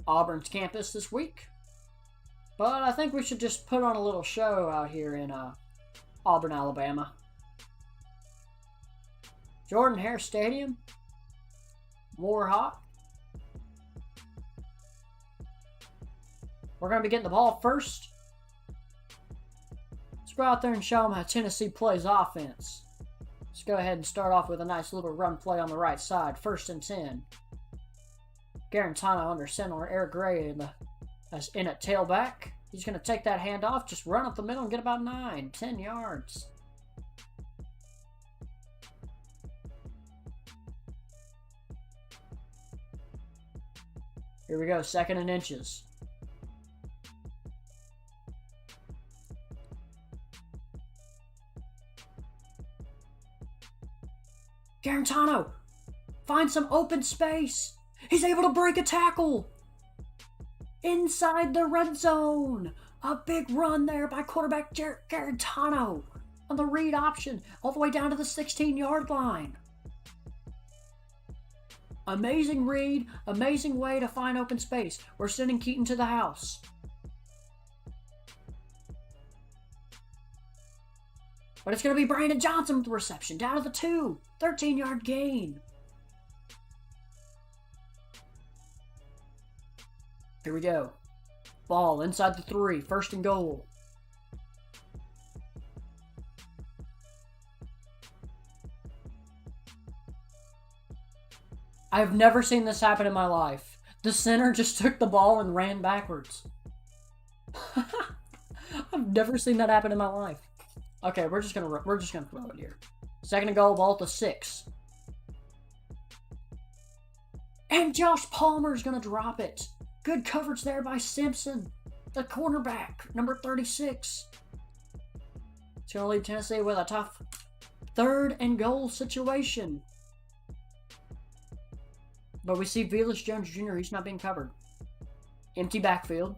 Speaker 2: Auburn's campus this week. But I think we should just put on a little show out here in Auburn, Alabama. Jordan-Hare Stadium. Warhawk. We're going to be getting the ball first. Let's go out there and show them how Tennessee plays offense. Let's go ahead and start off with a nice little run play on the right side. 1st and 10. Garantano under center. Eric Gray in at tailback. He's going to take that handoff, just run up the middle and get about 10 yards. Here we go, 2nd and inches. Garantano finds some open space. He's able to break a tackle. Inside the red zone. A big run there by quarterback Garantano on the read option all the way down to the 16-yard line. Amazing read, amazing way to find open space. We're sending Keaton to the house. But it's going to be Brandon Johnson with the reception. Down to the 2. 13-yard gain. Here we go. Ball inside the 3. 1st and goal. I have never seen this happen in my life. The center just took the ball and ran backwards. I've never seen that happen in my life. Okay, we're just gonna throw it here. 2nd and goal, ball to 6. And Josh Palmer's gonna drop it. Good coverage there by Simpson, the cornerback, number 36. It's gonna leave Tennessee with a tough 3rd and goal situation. But we see Velus Jones Jr., he's not being covered. Empty backfield.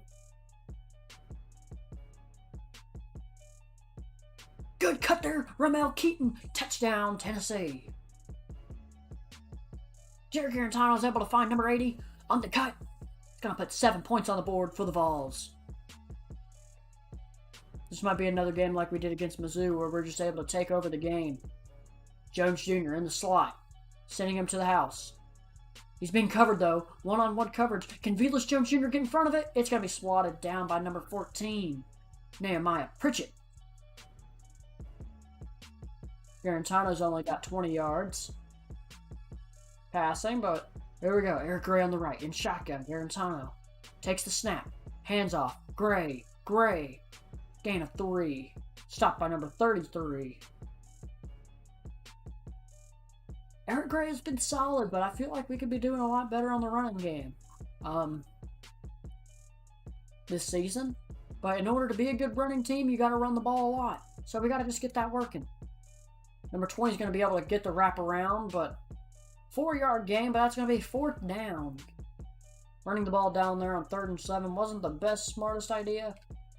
Speaker 2: Good cut there, Ramel Keaton. Touchdown, Tennessee. Jerry Garantano is able to find number 80 on the cut. It's going to put 7 points on the board for the Vols. This might be another game like we did against Mizzou where we're just able to take over the game. Jones Jr. in the slot, sending him to the house. He's being covered, though. One-on-one coverage. Can Velus Jones Jr. get in front of it? It's going to be swatted down by number 14, Nehemiah Pritchett. Garantano's only got 20 yards passing, but here we go. Eric Gray on the right in shotgun. Garantano takes the snap. Hands off. Gray. Gain of 3. Stopped by number 33. Eric Gray has been solid, but I feel like we could be doing a lot better on the running game this season. But in order to be a good running team, you got to run the ball a lot. So we got to just get that working. Number 20 is going to be able to get the wraparound, but 4-yard gain, but that's going to be 4th down. Running the ball down there on 3rd and 7 wasn't the best, smartest idea,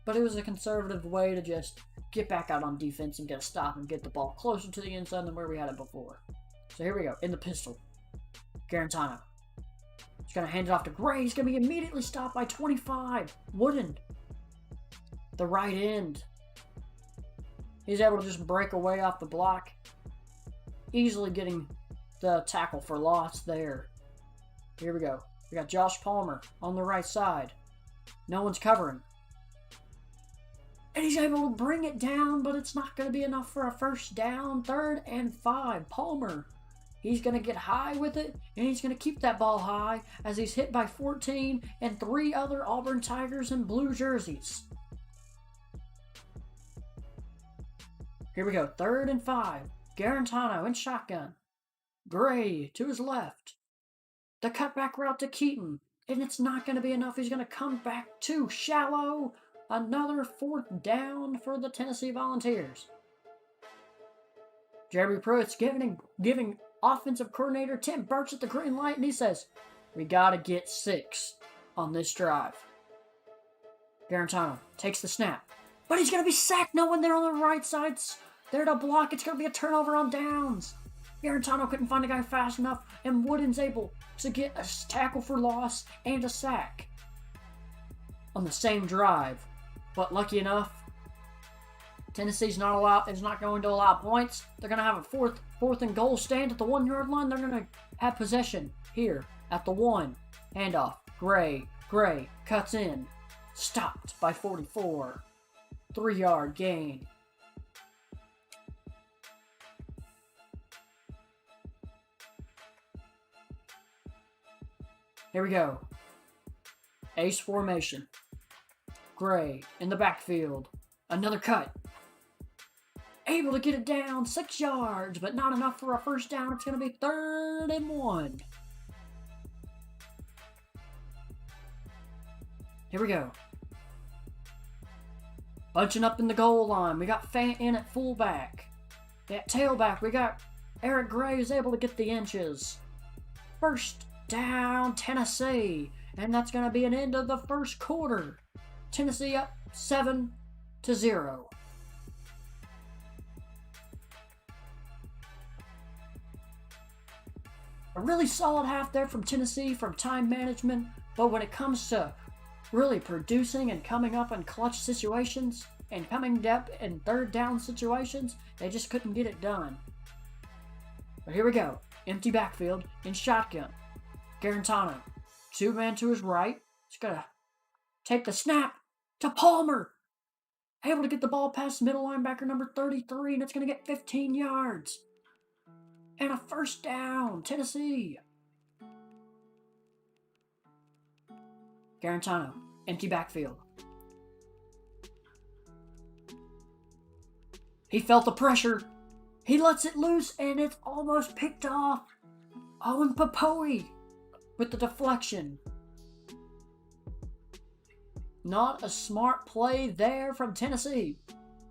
Speaker 2: but it was a conservative way to just get back out on defense and get a stop and get the ball closer to the end zone than where we had it before. So here we go, in the pistol. Garantano. He's going to hand it off to Gray. He's going to be immediately stopped by 25. Wooden. The right end. He's able to just break away off the block. Easily getting the tackle for loss there. Here we go. We got Josh Palmer on the right side. No one's covering. And he's able to bring it down, but it's not going to be enough for a 1st down. 3rd and 5. Palmer. He's going to get high with it, and he's going to keep that ball high as he's hit by 14 and 3 other Auburn Tigers in blue jerseys. Here we go. 3rd and 5. Garantano in shotgun. Gray to his left. The cutback route to Keaton. And it's not going to be enough. He's going to come back to shallow. Another 4th down for the Tennessee Volunteers. Jeremy Pruitt's giving offensive coordinator Tim Burchett the green light, and he says, we got to get 6 on this drive. Garantano takes the snap. But he's going to be sacked. No one there on the right side. They're to block. It's going to be a turnover on downs. Garantano couldn't find a guy fast enough, and Wooden's able to get a tackle for loss and a sack on the same drive. But lucky enough, Tennessee's not going to allow points. They're going to have a fourth and goal stand at the 1 yard line. They're going to have possession here at the 1. Handoff. Gray cuts in. Stopped by 44. 3-yard gain. Here we go. Ace formation. Gray in the backfield. Another cut. Able to get it down 6 yards, but not enough for a first down. It's going to be 3rd and 1. Here we go. Bunching up in the goal line. We got Fant in at fullback. At tailback, we got Eric Gray who's able to get the inches. First down, Tennessee. And that's going to be an end of the first quarter. Tennessee up 7-0. A really solid half there from Tennessee from time management, but when it comes to really producing and coming up in clutch situations and coming up in third down situations, they just couldn't get it done. But here we go. Empty backfield in shotgun. Garantano. 2-man to his right. He's going to take the snap to Palmer. Able to get the ball past middle linebacker number 33, and it's going to get 15 yards. And a first down, Tennessee. Garantano, empty backfield. He felt the pressure. He lets it loose, and it's almost picked off. Owen Popoe with the deflection. Not a smart play there from Tennessee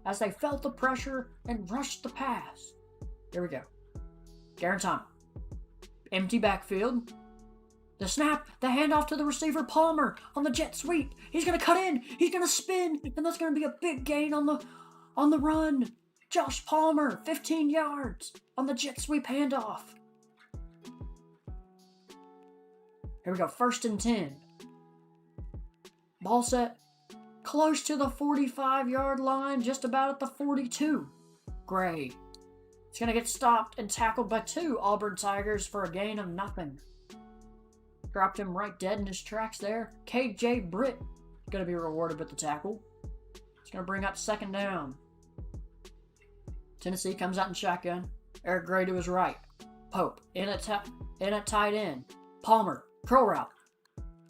Speaker 2: as they felt the pressure and rushed the pass. Here we go. Garantano. Empty backfield. The snap, the handoff to the receiver, Palmer on the jet sweep. He's going to cut in. He's going to spin. And that's going to be a big gain on the run. Josh Palmer, 15 yards on the jet sweep handoff. Here we go. 1st and 10. Ball set close to the 45-yard line, just about at the 42. Gray. He's going to get stopped and tackled by 2 Auburn Tigers for a gain of nothing. Dropped him right dead in his tracks there. KJ Britt going to be rewarded with the tackle. It's going to bring up 2nd down. Tennessee comes out in shotgun. Eric Gray to his right. Pope in at tight end. Palmer, curl route.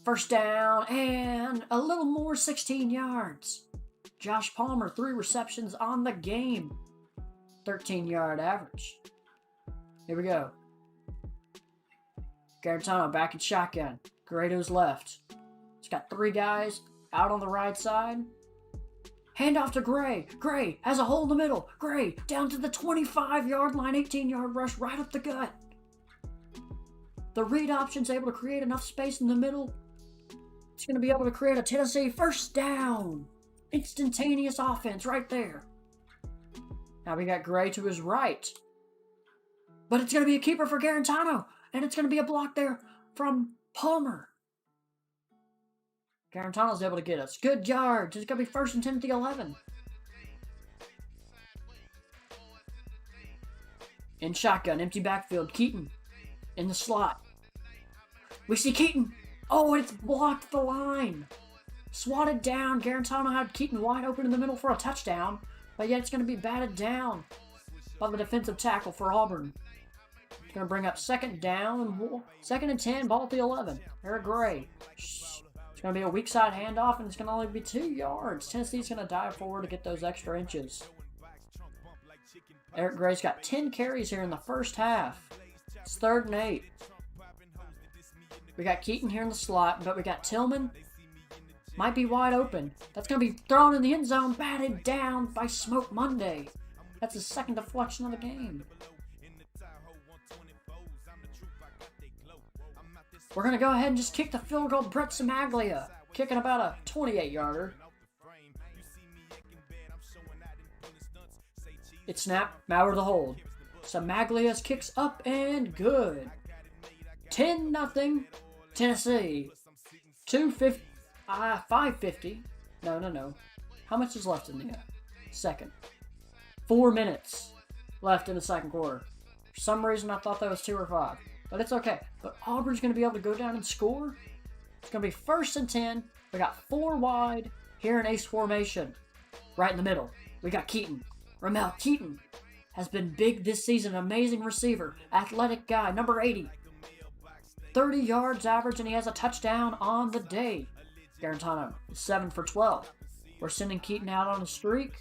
Speaker 2: First down and a little more, 16 yards. Josh Palmer, 3 receptions on the game. 13-yard average. Here we go. Garantano back in shotgun. Gray to his left. He's got 3 guys out on the right side. Handoff to Gray. Gray has a hole in the middle. Gray down to the 25-yard line. 18-yard rush right up the gut. The read option's able to create enough space in the middle. It's going to be able to create a Tennessee first down. Instantaneous offense right there. Now we got Gray to his right. But it's going to be a keeper for Garantano. And it's going to be a block there from Palmer. Garantano's able to get us good yards. It's going to be 1st and 10 at the 11. In shotgun, empty backfield. Keaton in the slot. We see Keaton. Oh, it's blocked the line. Swatted down. Garantano had Keaton wide open in the middle for a touchdown. But yet it's going to be batted down by the defensive tackle for Auburn. It's going to bring up 2nd down and 2nd and 10, ball at the 11. Eric Gray. It's going to be a weak side handoff, and it's going to only be 2 yards. Tennessee's going to dive forward to get those extra inches. Eric Gray's got 10 carries here in the first half. It's 3rd and 8. We got Keaton here in the slot, but we got Tillman. Might be wide open. That's going to be thrown in the end zone, batted down by Smoke Monday. That's his 2nd deflection of the game. We're going to go ahead and just kick the field goal. Brett Samaglia kicking about a 28-yarder. It's snapped. Mauer the hold. Samaglias kicks up and good. 10-0 Tennessee. 5:50. No. How much is left in the second? 4 minutes left in the second quarter. For some reason, I thought that was 2 or 5. But it's okay. But Auburn's going to be able to go down and score. It's going to be 1st and 10. We got 4 wide here in ace formation. Right in the middle. We got Keaton. Ramel Keaton has been big this season. Amazing receiver. Athletic guy. Number 80. 30 yards average, and he has a touchdown on the day. Garantano is 7 for 12. We're sending Keaton out on a streak.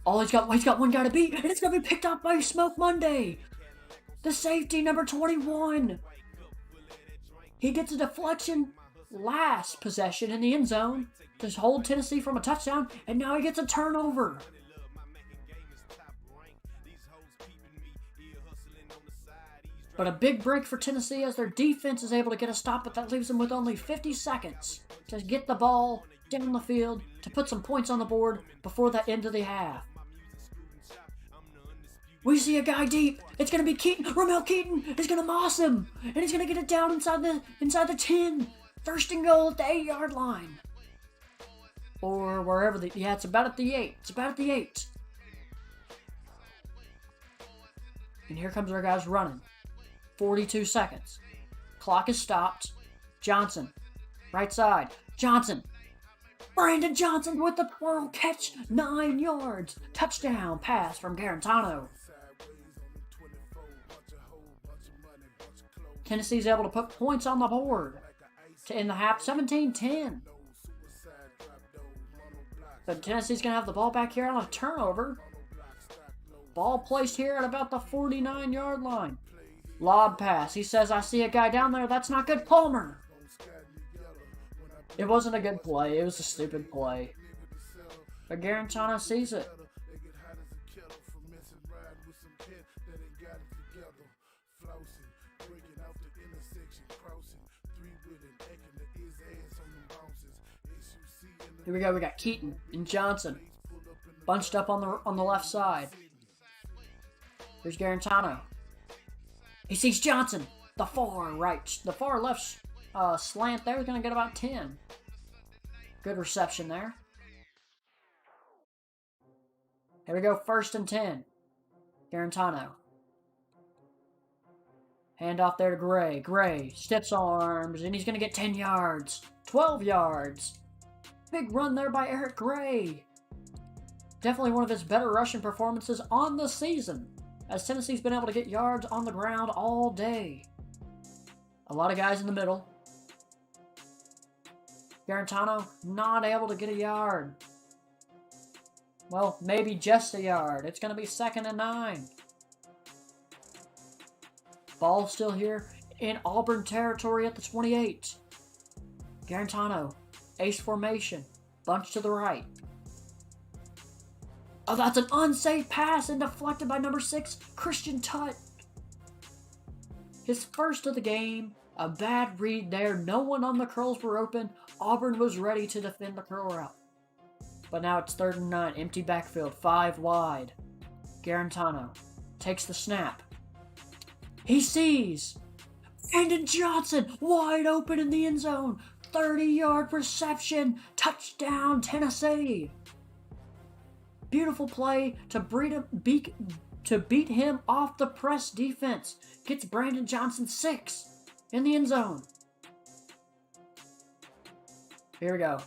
Speaker 2: Oh, he's got one guy to beat, and it's going to be picked up by Smoke Monday. The safety, number 21. He gets a deflection last possession in the end zone to hold Tennessee from a touchdown, and now he gets a turnover. But a big break for Tennessee as their defense is able to get a stop, but that leaves them with only 50 seconds to get the ball down the field to put some points on the board before the end of the half. We see a guy deep. It's going to be Keaton. Ramel Keaton is going to moss him, and he's going to get it down inside the 10. 1st and goal at the 8-yard line. Or wherever it's about at the 8. It's about at the 8. And here comes our guys running. 42 seconds. Clock is stopped. Johnson. Right side. Johnson. Brandon Johnson with the twirl catch. 9 yards. Touchdown pass from Garantano. Tennessee's able to put points on the board to end the half. 17-10. But Tennessee's going to have the ball back here on a turnover. Ball placed here at about the 49-yard line. Lob pass. He says, I see a guy down there. That's not good. Palmer. It wasn't a good play. It was a stupid play. But Garantano sees it. Here we go. We got Keaton and Johnson bunched up on the left side. Here's Garantano. He sees Johnson. The far left slant there is going to get about 10. Good reception there. Here we go. 1st and 10. Garantano. Hand off there to Gray. Gray stiffs arms, and he's going to get 10 yards. 12 yards. Big run there by Eric Gray. Definitely one of his better rushing performances on the season, as Tennessee's been able to get yards on the ground all day. A lot of guys in the middle. Garantano not able to get a yard. Well, maybe just a yard. It's going to be 2nd and 9. Ball still here in Auburn territory at the 28. Garantano, ace formation, bunch to the right. Oh, that's an unsafe pass and deflected by number 6, Christian Tutt. His first of the game. A bad read there. No one on the curls were open. Auburn was ready to defend the curl route. But now it's 3rd and 9. Empty backfield. 5 wide. Garantano takes the snap. He sees Brandon Johnson wide open in the end zone. 30-yard reception. Touchdown, Tennessee. Beautiful play to beat him off the press defense. Gets Brandon Johnson 6 in the end zone. Here we go.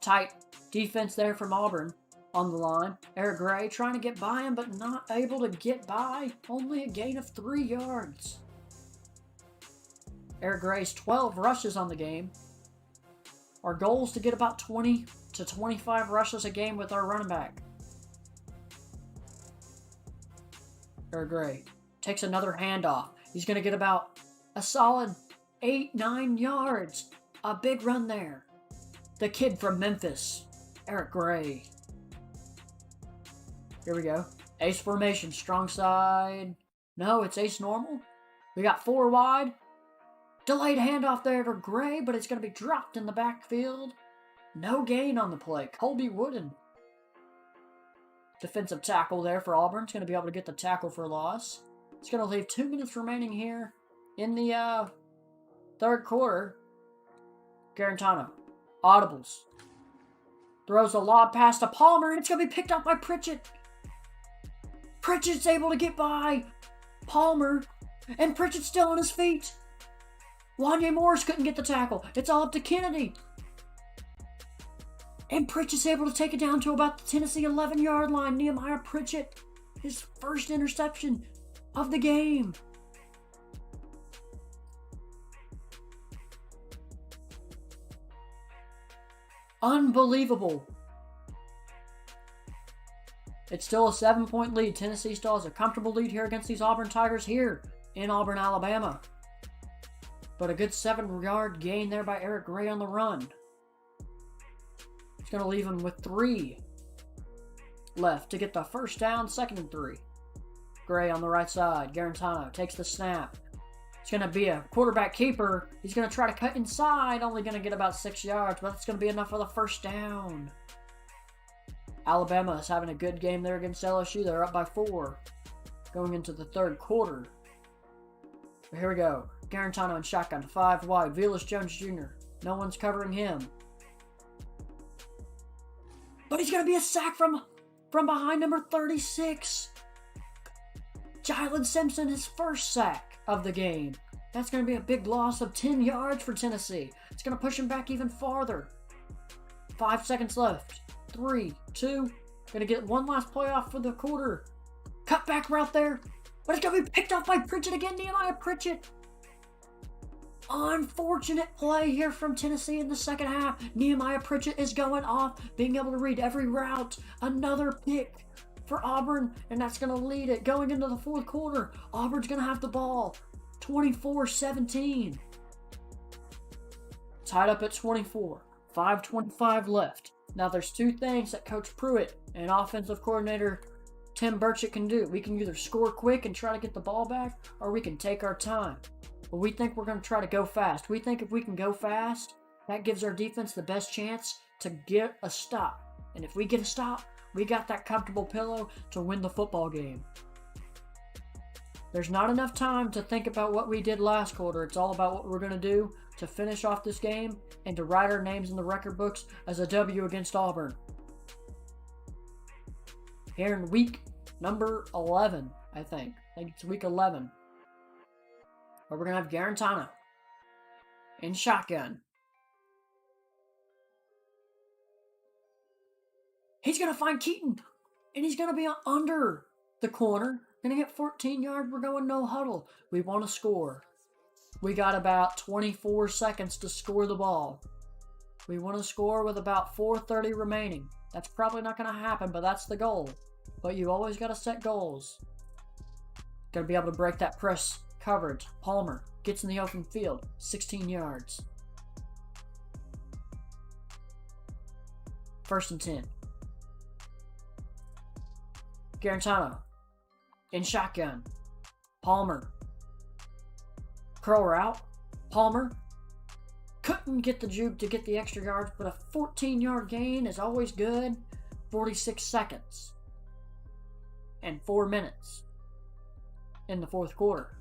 Speaker 2: Tight defense there from Auburn on the line. Eric Gray trying to get by him, but not able to get by. Only a gain of 3 yards. Eric Gray's 12 rushes on the game. Our goal is to get about 20 to 25 rushes a game with our running back. Eric Gray takes another handoff. He's going to get about a solid 8-9 yards. A big run there. The kid from Memphis, Eric Gray. Here we go. Ace formation, strong side. No, it's ace normal. We got 4 wide. Delayed handoff there to Gray, but it's going to be dropped in the backfield. No gain on the play. Colby Wooden defensive tackle there for Auburn. It's going to be able to get the tackle for loss. It's going to leave 2 minutes remaining here in the third quarter. Garantano. Audibles. Throws a lob pass to Palmer, and it's going to be picked up by Burchett. Burchett's able to get by Palmer, and Burchett's still on his feet. Wanya Morris couldn't get the tackle. It's all up to Kennedy. And Burchett's able to take it down to about the Tennessee 11-yard line. Nehemiah Burchett, his first interception of the game. Unbelievable. It's still a 7-point lead. Tennessee still has a comfortable lead here against these Auburn Tigers here in Auburn, Alabama. But a good 7-yard gain there by Eric Gray on the run. It's going to leave him with 3 left to get the first down, 2nd and 3. Gray on the right side. Garantano takes the snap. It's going to be a quarterback keeper. He's going to try to cut inside. Only going to get about 6 yards, but that's going to be enough for the first down. Alabama is having a good game there against LSU. They're up by 4 going into the third quarter. But here we go. Garantano in shotgun, 5 wide. Velus Jones Jr. No one's covering him. But he's going to be a sack from behind number 36. Jalen Simpson, his first sack of the game. That's going to be a big loss of 10 yards for Tennessee. It's going to push him back even farther. 5 seconds left. 3, 2. Going to get one last play off for the quarter. Cut back route there. But it's going to be picked off by Burchett again. Nehemiah Burchett. Unfortunate play here from Tennessee in the second half. Nehemiah Burchett is going off, being able to read every route. Another pick for Auburn, and that's going to lead it going into the fourth quarter. Auburn's going to have the ball. 24-17. Tied up at 24. 5:25 left. Now there's 2 things that Coach Pruitt and offensive coordinator Tim Burchett can do. We can either score quick and try to get the ball back, or we can take our time. But we think we're going to try to go fast. We think if we can go fast, that gives our defense the best chance to get a stop. And if we get a stop, we got that comfortable pillow to win the football game. There's not enough time to think about what we did last quarter. It's all about what we're going to do to finish off this game and to write our names in the record books as a W against Auburn. Here in week number 11, I think it's week 11. But we're going to have Garantano in shotgun. He's going to find Keaton, and he's going to be under the corner. Going to get 14 yards. We're going no huddle. We want to score. We got about 24 seconds to score the ball. We want to score with about 4:30 remaining. That's probably not going to happen, but that's the goal. But you always got to set goals. Got to be able to break that press coverage. Palmer gets in the open field. 16 yards. 1st and 10. Garantano in shotgun. Palmer. Curl route. Palmer couldn't get the juke to get the extra yards, but a 14-yard gain is always good. 46 seconds. And 4 minutes in the fourth quarter.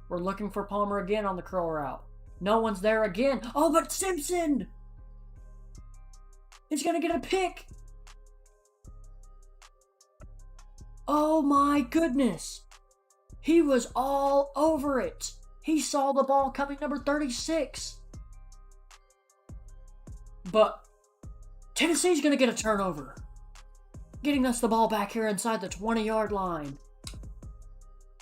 Speaker 2: We're looking for Palmer again on the curl route. No one's there again. Oh, but Simpson is going to get a pick. Oh my goodness. He was all over it. He saw the ball coming, number 36. But Tennessee's going to get a turnover. Getting us the ball back here inside the 20-yard line.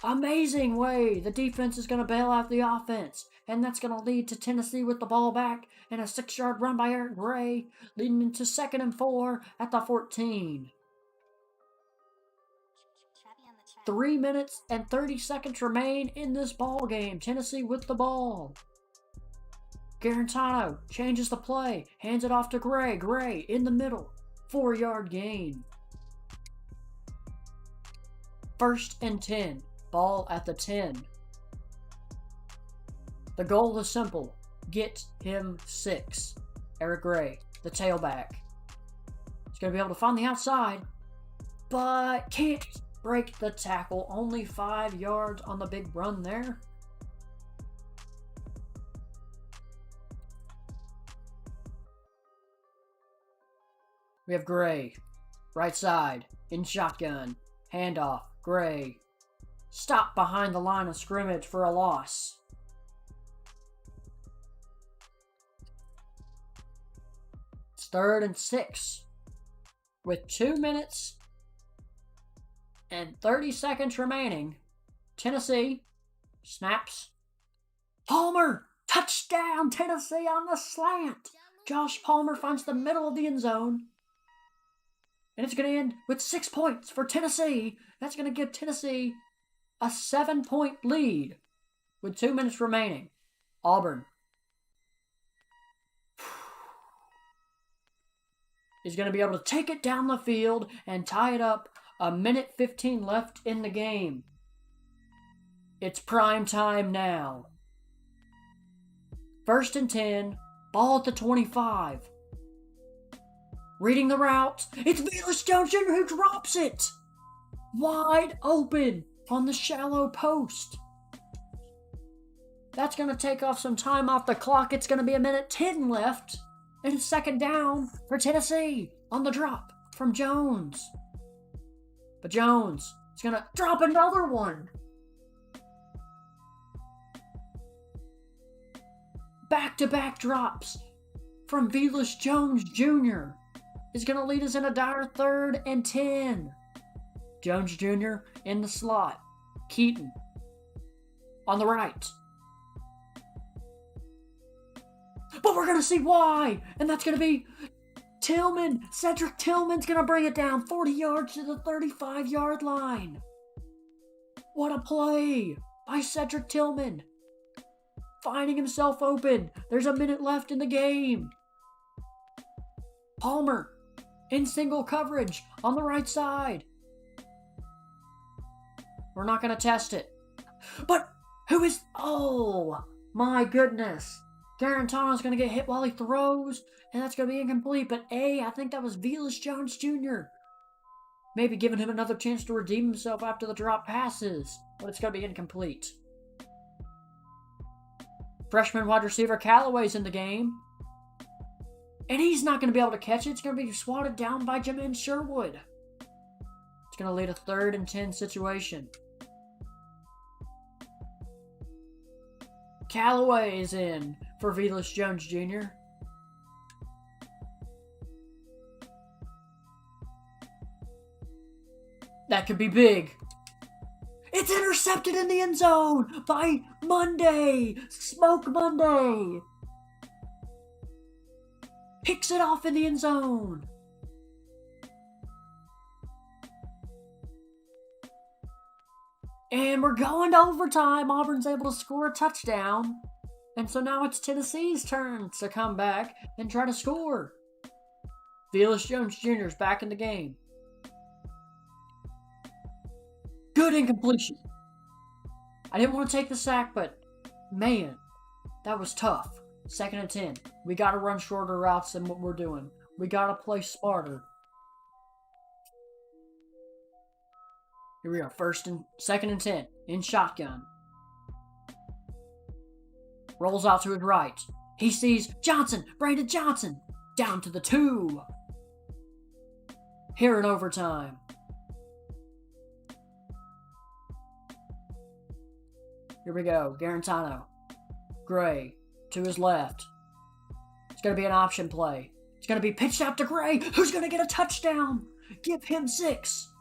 Speaker 2: Amazing way the defense is going to bail out the offense. And that's going to lead to Tennessee with the ball back. And a 6-yard run by Eric Gray, leading into 2nd and 4 at the 14. 3 minutes and 30 seconds remain in this ball game. Tennessee with the ball. Garantano changes the play. Hands it off to Gray. Gray in the middle. 4-yard gain. 1st and 10. Ball at the 10. The goal is simple. Get him 6. Eric Gray, the tailback. He's going to be able to find the outside. but can't break the tackle. Only 5 yards on the big run there. We have Gray, right side, in shotgun, handoff, Gray. Stop behind the line of scrimmage for a loss. It's 3rd and 6. With 2 minutes and 30 seconds remaining, Tennessee snaps. Palmer, touchdown, Tennessee on the slant. Josh Palmer finds the middle of the end zone. And it's going to end with 6 points for Tennessee. That's going to give Tennessee a 7-point lead with 2 minutes remaining. Auburn is going to be able to take it down the field and tie it up. 1:15 left in the game. It's prime time now. 1st and 10, ball at the 25. Reading the route, it's Velus Jones Jr. who drops it! Wide open on the shallow post. That's going to take off some time off the clock. It's going to be 1:10 left. And it's 2nd down for Tennessee on the drop from Jones. But Jones is going to drop another one. Back-to-back drops from Velus Jones Jr. is going to lead us in a dire 3rd and 10. Jones Jr. in the slot. Keaton on the right. But we're going to see why. And that's going to be Tillman. Cedric Tillman's going to bring it down 40 yards to the 35-yard line. What a play by Cedric Tillman. Finding himself open. There's 1 minute left in the game. Palmer in single coverage on the right side. We're not going to test it. But who is... Oh, my goodness. Garantano's going to get hit while he throws, and that's going to be incomplete. But I think that was Velus Jones Jr. Maybe giving him another chance to redeem himself after the drop passes. But it's going to be incomplete. Freshman wide receiver Callaway's in the game. And he's not going to be able to catch it. It's going to be swatted down by Jamin Sherwood. It's going to lead a 3rd and 10 situation. Callaway is in for Velus Jones Jr. That could be big. It's intercepted in the end zone by Monday. Smoke Monday. Picks it off in the end zone. And we're going to overtime. Auburn's able to score a touchdown. And so now it's Tennessee's turn to come back and try to score. Velus Jones Jr. is back in the game. Good incompletion. I didn't want to take the sack, but man, that was tough. 2nd and 10. We got to run shorter routes than what we're doing. We got to play smarter. Here we are, 2nd and 10, in shotgun. Rolls out to his right. He sees Johnson, Brandon Johnson, down to the 2. Here in overtime. Here we go, Garantano. Gray, to his left. It's going to be an option play. It's going to be pitched out to Gray, who's going to get a touchdown. Give him 6.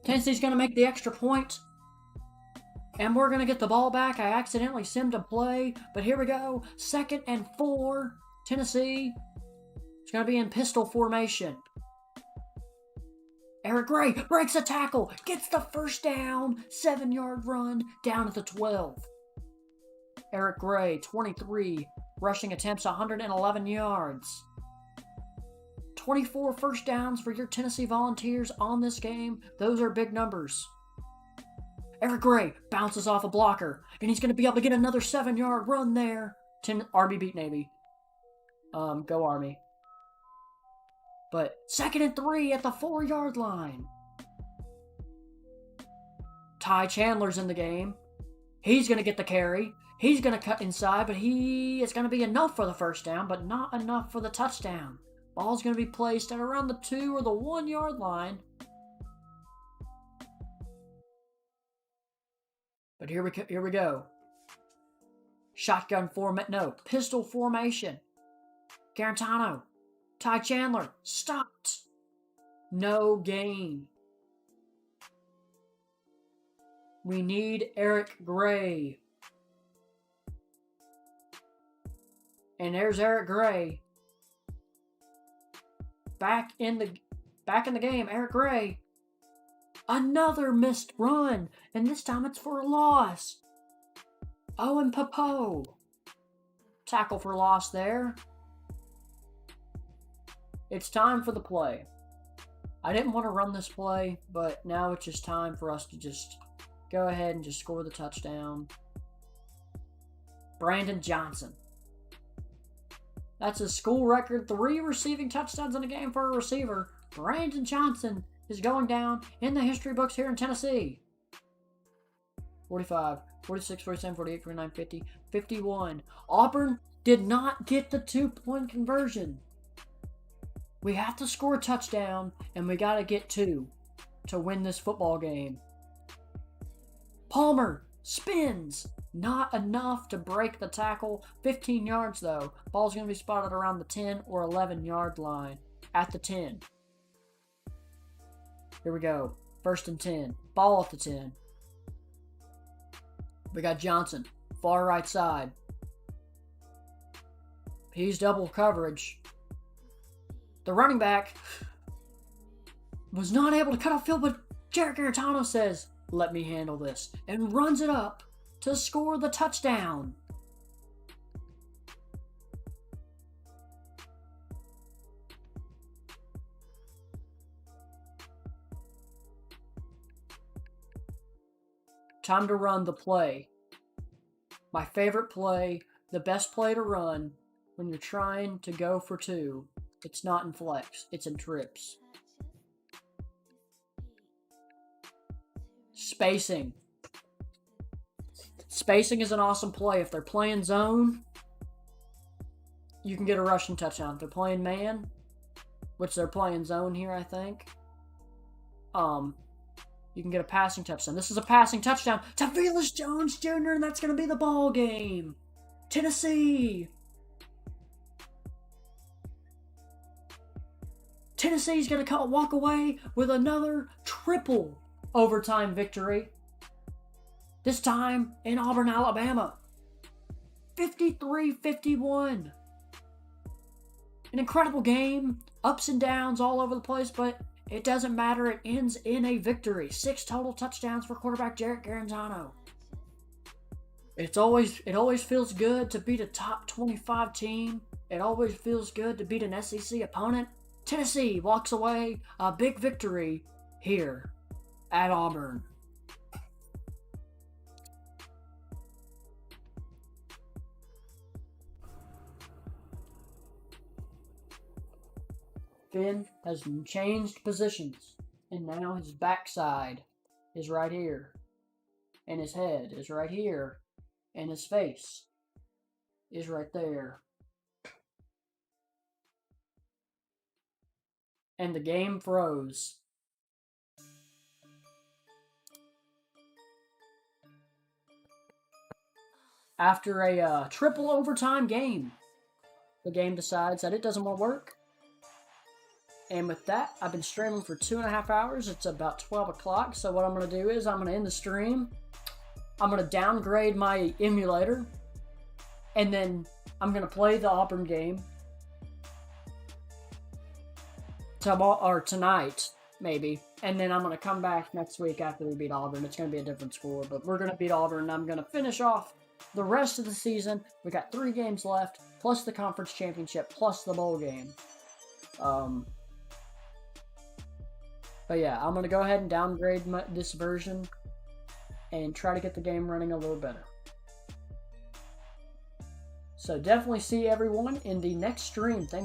Speaker 2: Tennessee's going to make the extra point. And we're going to get the ball back. I accidentally simmed a play. But here we go. 2nd and 4. Tennessee. It's going to be in pistol formation. Eric Gray breaks a tackle. Gets the 1st down. 7-yard run down at the 12. Eric Gray, 23. Rushing attempts, 111 yards. 24 first downs for your Tennessee Volunteers on this game. Those are big numbers. Eric Gray bounces off a blocker, and he's going to be able to get another 7-yard run there Army beat Navy. Go Army. But 2nd and 3 at the 4-yard line. Ty Chandler's in the game. He's going to get the carry. He's going to cut inside, but it's going to be enough for the first down, but not enough for the touchdown. Ball's going to be placed at around the 2 or the 1-yard line. But here we go. Shotgun formation. No, pistol formation. Garantano. Ty Chandler. Stopped. No gain. We need Eric Gray. And there's Eric Gray. Back in the game, Eric Gray. Another missed run, and this time it's for a loss. Owen Popo. Tackle for loss there. It's time for the play. I didn't want to run this play, but now it's just time for us to just go ahead and just score the touchdown. Brandon Johnson. That's a school record, 3 receiving touchdowns in a game for a receiver. Brandon Johnson is going down in the history books here in Tennessee. 45, 46, 47, 48, 49, 50, 51. Auburn did not get the 2-point conversion. We have to score a touchdown, and we got to get 2 to win this football game. Palmer spins. Not enough to break the tackle. 15 yards, though. Ball's going to be spotted around the 10 or 11-yard line. At the 10. Here we go. 1st and 10. Ball at the 10. We got Johnson. Far right side. He's double coverage. The running back was not able to cut off field, but Jarrett Garantano says, "Let me handle this," and runs it up to score the touchdown. Time to run the play. My favorite play, the best play to run when you're trying to go for 2. It's not in flex, it's in trips. Spacing. Spacing is an awesome play. If they're playing zone, you can get a rushing touchdown. If they're playing man, which they're playing zone here, I think, you can get a passing touchdown. This is a passing touchdown to Velus Jones Jr., and that's going to be the ball game. Tennessee. Tennessee's going to walk away with another triple overtime victory. This time in Auburn, Alabama. 53-51. An incredible game. Ups and downs all over the place, but it doesn't matter. It ends in a victory. 6 total touchdowns for quarterback Jarrett Garantano. It always feels good to beat a top 25 team. It always feels good to beat an SEC opponent. Tennessee walks away a big victory here at Auburn. Finn has changed positions, and now his backside is right here, and his head is right here, and his face is right there. And the game froze. After a triple overtime game, the game decides that it doesn't want to work. And with that, I've been streaming for 2.5 hours. It's about 12 o'clock. So what I'm going to do is I'm going to end the stream. I'm going to downgrade my emulator. And then I'm going to play the Auburn game. Tonight, maybe. And then I'm going to come back next week after we beat Auburn. It's going to be a different score. But we're going to beat Auburn. And I'm going to finish off the rest of the season. We got 3 games left. Plus the conference championship. Plus the bowl game. But yeah, I'm going to go ahead and downgrade this version and try to get the game running a little better. So definitely see everyone in the next stream. Thanks.